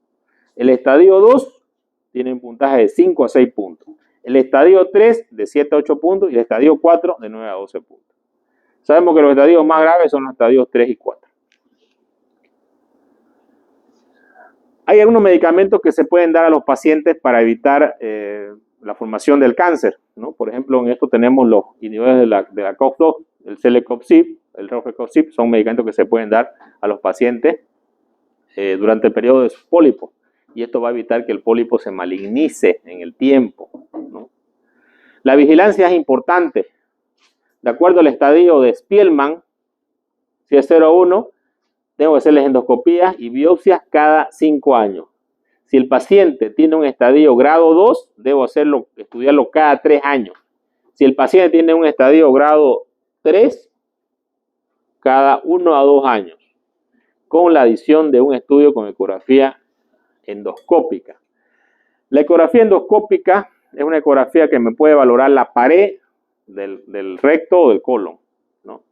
Speaker 1: El estadio 2 tiene un puntaje de 5 a 6 puntos. El estadio 3 de 7 a 8 puntos y el estadio 4 de 9 a 12 puntos. Sabemos que los estadios más graves son los estadios 3 y 4. Hay algunos medicamentos que se pueden dar a los pacientes para evitar la formación del cáncer, ¿no? Por ejemplo, en esto tenemos los inhibidores de la COX-2, el Celecoxib, el Rofecoxib, son medicamentos que se pueden dar a los pacientes durante el periodo de su pólipo. Y esto va a evitar que el pólipo se malignice en el tiempo, ¿no? La vigilancia es importante. De acuerdo al estadio de Spielman, si es 0 a 1, tengo que hacerles endoscopías y biopsias cada 5 años. Si el paciente tiene un estadio grado 2, debo estudiarlo cada 3 años. Si el paciente tiene un estadio grado 3, cada 1 a 2 años, con la adición de un estudio con ecografía endoscópica. La ecografía endoscópica es una ecografía que me puede valorar la pared del recto o del colon, ¿no?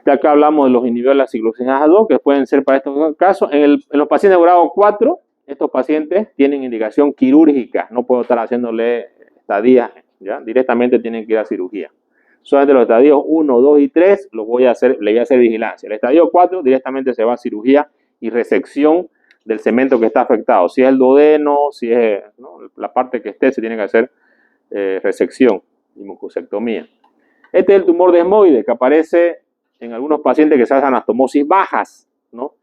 Speaker 1: Ya acá hablamos de los inhibidores de la ciclosinasa 2, que pueden ser para estos casos. En los pacientes de grado 4, estos pacientes tienen indicación quirúrgica. No puedo estar haciéndole estadías, ¿ya? Directamente tienen que ir a cirugía. Solamente los estadios 1, 2 y 3 le voy a hacer vigilancia. El estadio 4 directamente se va a cirugía y resección del cemento que está afectado. Si es el duodeno, si es, ¿no?, la parte que esté, se tiene que hacer resección y mucosectomía. Este es el tumor desmoide que aparece en algunos pacientes que se hacen anastomosis bajas, ¿no?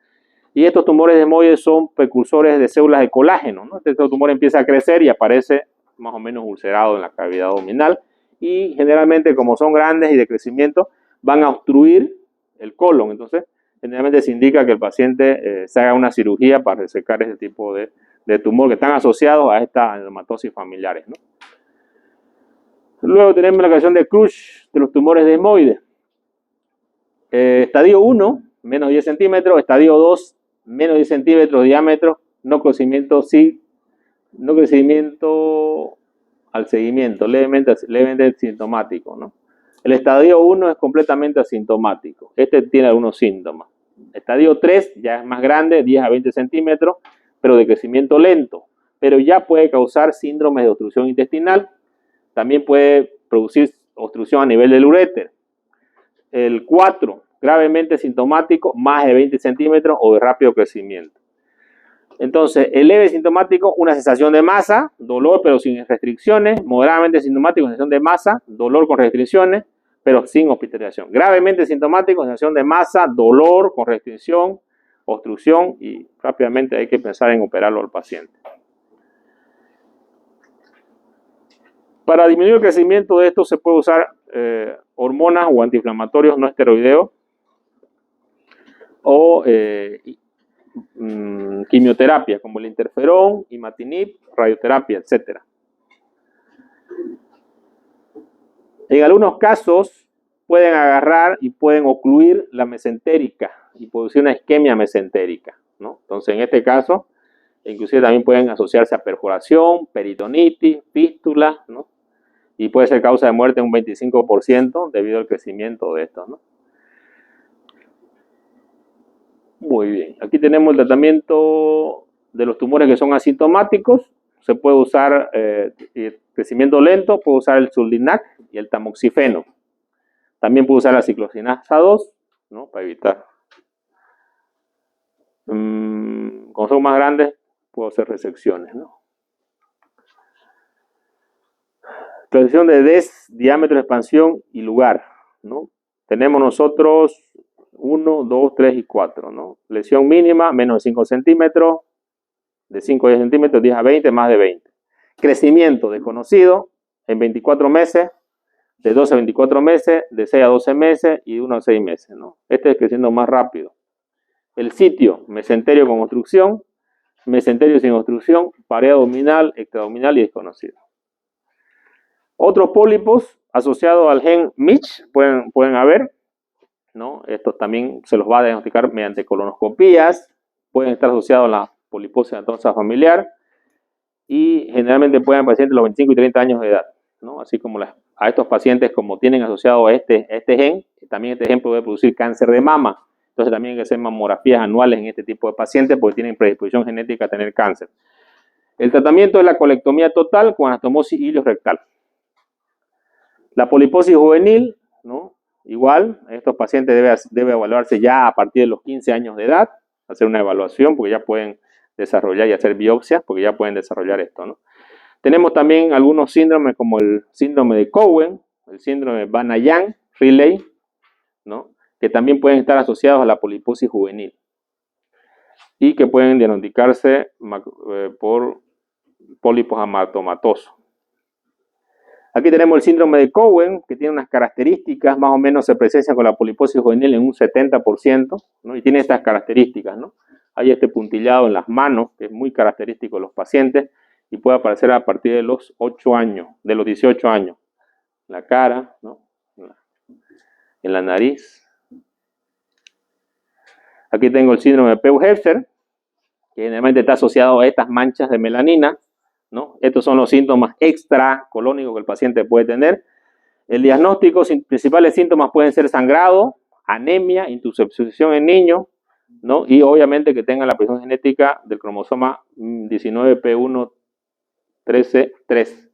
Speaker 1: Y estos tumores desmoides son precursores de células de colágeno, ¿no? Este tumor empieza a crecer y aparece más o menos ulcerado en la cavidad abdominal y generalmente, como son grandes y de crecimiento, van a obstruir el colon. Entonces, generalmente se indica que el paciente se haga una cirugía para resecar ese tipo de tumor que están asociados a estas adenomatosis familiares, ¿no? Luego tenemos la creación de Krush de los tumores desmoides. Estadio 1, menos 10 centímetros. Estadio 2, menos 10 centímetros de diámetro. No crecimiento, sí. No crecimiento al seguimiento, levemente sintomático, ¿no? El estadio 1 es completamente asintomático. Este tiene algunos síntomas. Estadio 3 ya es más grande, 10 a 20 centímetros, pero de crecimiento lento. Pero ya puede causar síndromes de obstrucción intestinal. También puede producir obstrucción a nivel del uréter. El 4, gravemente sintomático, más de 20 centímetros o de rápido crecimiento. Entonces, el leve sintomático, una sensación de masa, dolor pero sin restricciones. Moderadamente sintomático, sensación de masa, dolor con restricciones, pero sin hospitalización. Gravemente sintomático, sensación de masa, dolor con restricción, obstrucción, y rápidamente hay que pensar en operarlo al paciente. Para disminuir el crecimiento de esto se puede usar hormonas o antiinflamatorios no esteroideos o quimioterapia como el interferón, imatinib, radioterapia, etc. En algunos casos pueden agarrar y pueden ocluir la mesentérica y producir una isquemia mesentérica, ¿no? Entonces, en este caso, inclusive también pueden asociarse a perforación, peritonitis, fístula, ¿no? Y puede ser causa de muerte un 25% debido al crecimiento de estos, ¿no? Muy bien. Aquí tenemos el tratamiento de los tumores que son asintomáticos. Se puede usar crecimiento lento, puede usar el Suldinac y el tamoxifeno. También puede usar la ciclosinasa 2, ¿no? Para evitar. Cuando son más grandes, puedo hacer resecciones, ¿no? Clasificación de DES, diámetro, expansión y lugar, ¿no? Tenemos nosotros 1, 2, 3 y 4, ¿no? Lesión mínima, menos de 5 centímetros, de 5 a 10 centímetros, 10 a 20, más de 20. Crecimiento desconocido en 24 meses, de 12 a 24 meses, de 6 a 12 meses y de 1 a 6 meses, ¿no? Este es creciendo más rápido. El sitio, mesenterio con obstrucción, mesenterio sin obstrucción, pared abdominal, extraabdominal y desconocido. Otros pólipos asociados al gen MITCH pueden haber, ¿no? Estos también se los va a diagnosticar mediante colonoscopías, pueden estar asociados a la poliposis anatosa familiar y generalmente pueden aparecer entre los 25 y 30 años de edad, ¿no? Así como a estos pacientes, como tienen asociado a este gen, también este gen puede producir cáncer de mama. Entonces también hay que hacer mamografías anuales en este tipo de pacientes porque tienen predisposición genética a tener cáncer. El tratamiento es la colectomía total con anastomosis iliorectal. La poliposis juvenil, ¿no? Igual, estos pacientes debe evaluarse ya a partir de los 15 años de edad, hacer una evaluación porque ya pueden desarrollar y hacer biopsias porque ya pueden desarrollar esto, ¿no? Tenemos también algunos síndromes como el síndrome de Cowen, el síndrome de Banayan-Riley, ¿no? Que también pueden estar asociados a la poliposis juvenil y que pueden diagnosticarse por pólipos amatomatosos. Aquí tenemos el síndrome de Cowen, que tiene unas características, más o menos se presencia con la poliposis juvenil en un 70%, ¿no? Y tiene estas características, ¿no? Hay este puntillado en las manos, que es muy característico de los pacientes, y puede aparecer a partir de los 8 años, de los 18 años. En la cara, ¿no? En la nariz. Aquí tengo el síndrome de Peutz-Jeghers, que generalmente está asociado a estas manchas de melanina, ¿no? Estos son los síntomas extracolónicos que el paciente puede tener. El diagnóstico, principales síntomas pueden ser sangrado, anemia, intussuscepción en niños, ¿no? Y obviamente que tengan la presión genética del cromosoma 19p1-13-3,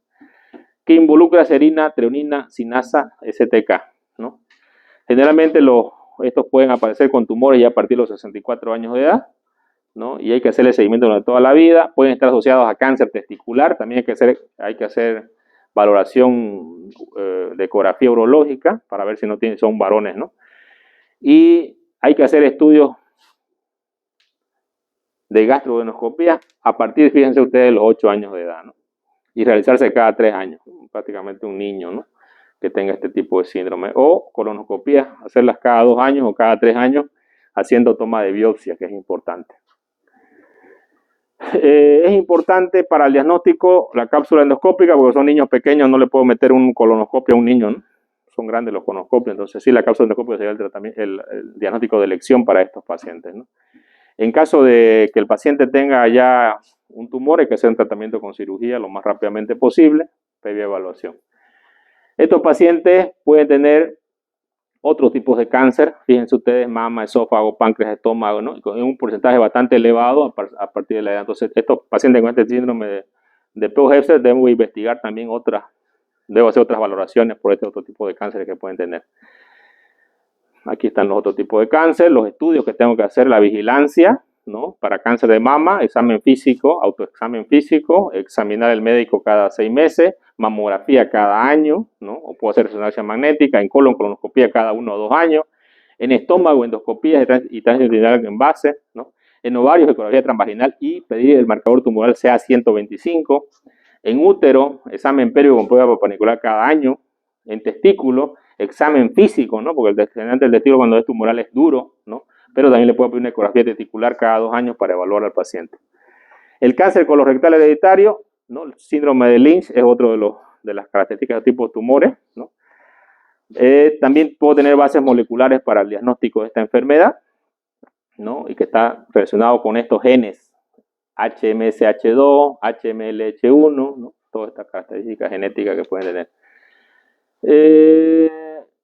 Speaker 1: que involucra serina, treonina, sinasa, STK, ¿no? Generalmente estos pueden aparecer con tumores ya a partir de los 64 años de edad, ¿no? Y hay que hacerle seguimiento durante toda la vida. Pueden estar asociados a cáncer testicular, también hay que hacer valoración de ecografía urológica para ver si son varones, ¿no? Y hay que hacer estudios de gastroenoscopía a partir, fíjense ustedes, de los 8 años de edad, ¿no? Y realizarse cada 3 años, prácticamente un niño, ¿no? Que tenga este tipo de síndrome. O colonoscopía, hacerlas cada 2 años o cada 3 años, haciendo toma de biopsia, que es importante. Es importante para el diagnóstico la cápsula endoscópica, porque son niños pequeños, no le puedo meter un colonoscopio a un niño, ¿no? Son grandes los colonoscopios, entonces sí, la cápsula endoscópica sería el diagnóstico de elección para estos pacientes, ¿no? En caso de que el paciente tenga ya un tumor, hay que hacer un tratamiento con cirugía lo más rápidamente posible, previa evaluación. Estos pacientes pueden tener otros tipos de cáncer, fíjense ustedes, mama, esófago, páncreas, estómago, ¿no? Con un porcentaje bastante elevado a partir de la edad. Entonces, estos pacientes con este síndrome de Peutz-Jeghers deben investigar también otras debo hacer otras valoraciones por este otro tipo de cánceres que pueden tener. Aquí están los otros tipos de cáncer, los estudios que tengo que hacer, la vigilancia, ¿no? Para cáncer de mama, examen físico, autoexamen físico, examinar el médico cada 6 meses, mamografía cada año, ¿no? O puedo hacer resonancia magnética, en colon, colonoscopía cada 1 o 2 años, en estómago, endoscopía y transvaginal en base, ¿no? En ovarios, ecografía transvaginal y pedir el marcador tumoral sea 125, en útero, examen periódico con prueba papanicular cada año, en testículo, examen físico, ¿no? Porque el determinante del testículo cuando es tumoral es duro, ¿no? Pero también le puedo pedir una ecografía testicular cada 2 años para evaluar al paciente. El cáncer colorectal hereditario, ¿no? El síndrome de Lynch es otro de las características de tipo de tumores, ¿no? También puedo tener bases moleculares para el diagnóstico de esta enfermedad, ¿no? Y que está relacionado con estos genes HMSH2, HMLH1, ¿no? Todas estas características genéticas que pueden tener.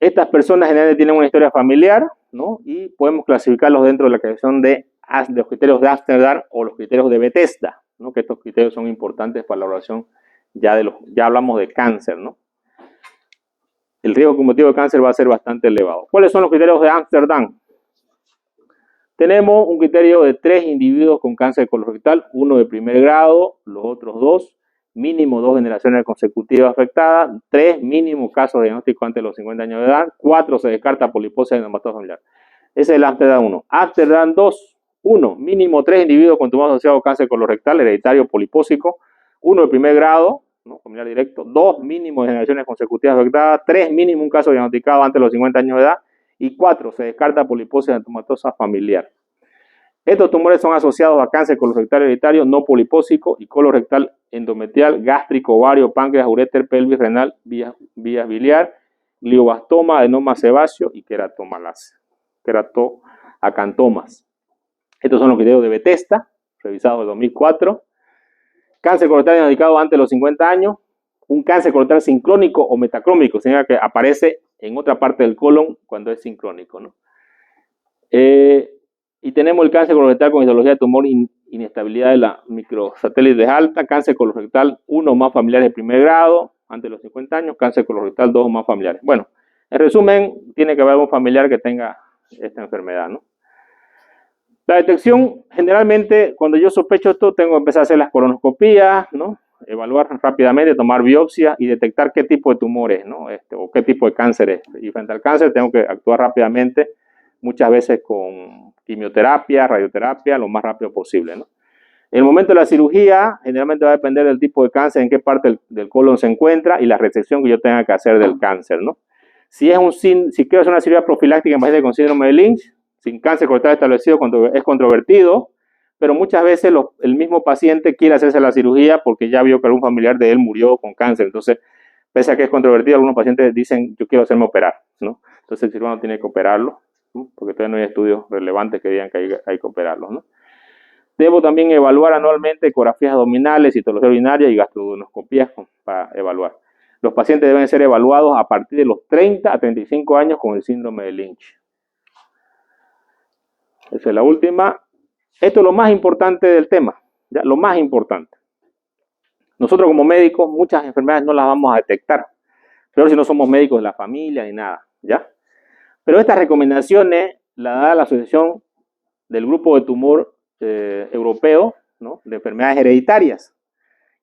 Speaker 1: Estas personas generalmente tienen una historia familiar, ¿no? Y podemos clasificarlos dentro de la clasificación de los criterios de Amsterdam o los criterios de Bethesda, ¿no? Que estos criterios son importantes para la evaluación ya hablamos de cáncer, ¿no? El riesgo con motivo de cáncer va a ser bastante elevado. ¿Cuáles son los criterios de Amsterdam? Tenemos un criterio de 3 individuos con cáncer colorectal, 1 de primer grado, los otros 2, mínimo 2 generaciones consecutivas afectadas, 3 mínimo casos de diagnóstico antes de los 50 años de edad, 4 se descarta poliposis adenoma-metástasis familiar. Ese es el Amsterdam 1. Amsterdam 2, 1, mínimo 3 individuos con tumor asociado a cáncer colorectal hereditario polipósico, 1 de primer grado, ¿no? Familiar directo, 2 mínimo de generaciones consecutivas afectadas, 3 mínimo un caso diagnosticado antes de los 50 años de edad y 4 se descarta poliposis adenoma-metástasis familiar. Estos tumores son asociados a cáncer colorectal hereditario no polipósico y colorectal endometrial, gástrico, ovario, páncreas, uréter, pelvis, renal, vías biliar, glioblastoma, adenoma sebáceo y queratoacantomas. Estos son los criterios de Bethesda, revisados en 2004. Cáncer colorectal diagnosticado antes de los 50 años. Un cáncer colorectal sincrónico o metacrómico, significa que aparece en otra parte del colon cuando es sincrónico, ¿no? Y tenemos el cáncer colorectal con histología de tumor, inestabilidad de la microsatélites alta, cáncer colorectal 1 o más familiares de primer grado, antes de los 50 años, cáncer colorectal 2 o más familiares. Bueno, en resumen, tiene que haber un familiar que tenga esta enfermedad, ¿no? La detección, generalmente, cuando yo sospecho esto, tengo que empezar a hacer las colonoscopías, ¿no? Evaluar rápidamente, tomar biopsia y detectar qué tipo de tumores, ¿no? O qué tipo de cáncer es. Y frente al cáncer tengo que actuar rápidamente, muchas veces con quimioterapia, radioterapia, lo más rápido posible, ¿no? En el momento de la cirugía, generalmente va a depender del tipo de cáncer, en qué parte del colon se encuentra y la resección que yo tenga que hacer del cáncer, ¿no? Si quiero hacer una cirugía profiláctica en pacientes con síndrome de Lynch, sin cáncer colorectal establecido, es controvertido, pero muchas veces el mismo paciente quiere hacerse la cirugía porque ya vio que algún familiar de él murió con cáncer. Entonces, pese a que es controvertido, algunos pacientes dicen, yo quiero hacerme operar, ¿no? Entonces el cirujano tiene que operarlo, ¿no? Porque todavía no hay estudios relevantes que digan que hay que operarlos, ¿no? Debo también evaluar anualmente ecografías abdominales, citología urinaria y gastroduodenoscopías para evaluar. Los pacientes deben ser evaluados a partir de los 30 a 35 años con el síndrome de Lynch. Esa es la última. Esto es lo más importante del tema, ¿ya? Lo más importante. Nosotros como médicos muchas enfermedades no las vamos a detectar, pero si no somos médicos de la familia ni nada, ¿ya? Pero estas recomendaciones las da la Asociación del Grupo de Tumor Europeo, ¿no? De enfermedades hereditarias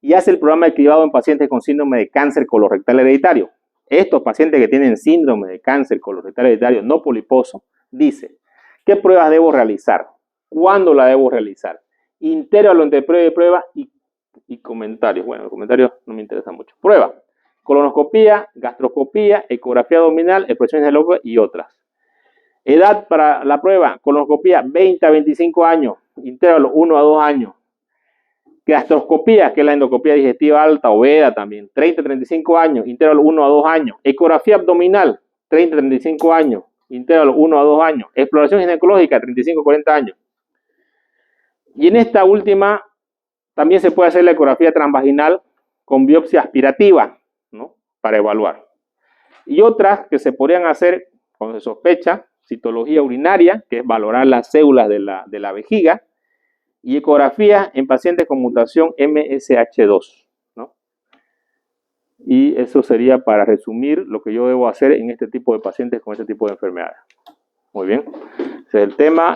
Speaker 1: y hace el programa de cribado en pacientes con síndrome de cáncer colorectal hereditario. Estos pacientes que tienen síndrome de cáncer colorectal hereditario no poliposo, dice, ¿qué pruebas debo realizar? ¿Cuándo la debo realizar? Intervalo entre prueba y prueba y comentarios. Bueno, los comentarios no me interesan mucho. Prueba: colonoscopía, gastroscopía, ecografía abdominal, expresiones de loco y otras. Edad para la prueba: colonoscopía 20 a 25 años, intervalo 1 a 2 años. Gastroscopía, que es la endoscopía digestiva alta o veda también, 30 a 35 años, intervalo 1 a 2 años. Ecografía abdominal, 30 a 35 años, intervalo 1 a 2 años. Exploración ginecológica, 35 a 40 años. Y en esta última también se puede hacer la ecografía transvaginal con biopsia aspirativa, ¿no? Para evaluar. Y otras que se podrían hacer cuando se sospecha: citología urinaria, que es valorar las células de la vejiga, y ecografía en pacientes con mutación MSH2, ¿no? Y eso sería para resumir lo que yo debo hacer en este tipo de pacientes con este tipo de enfermedades. Muy bien. Ese es el tema.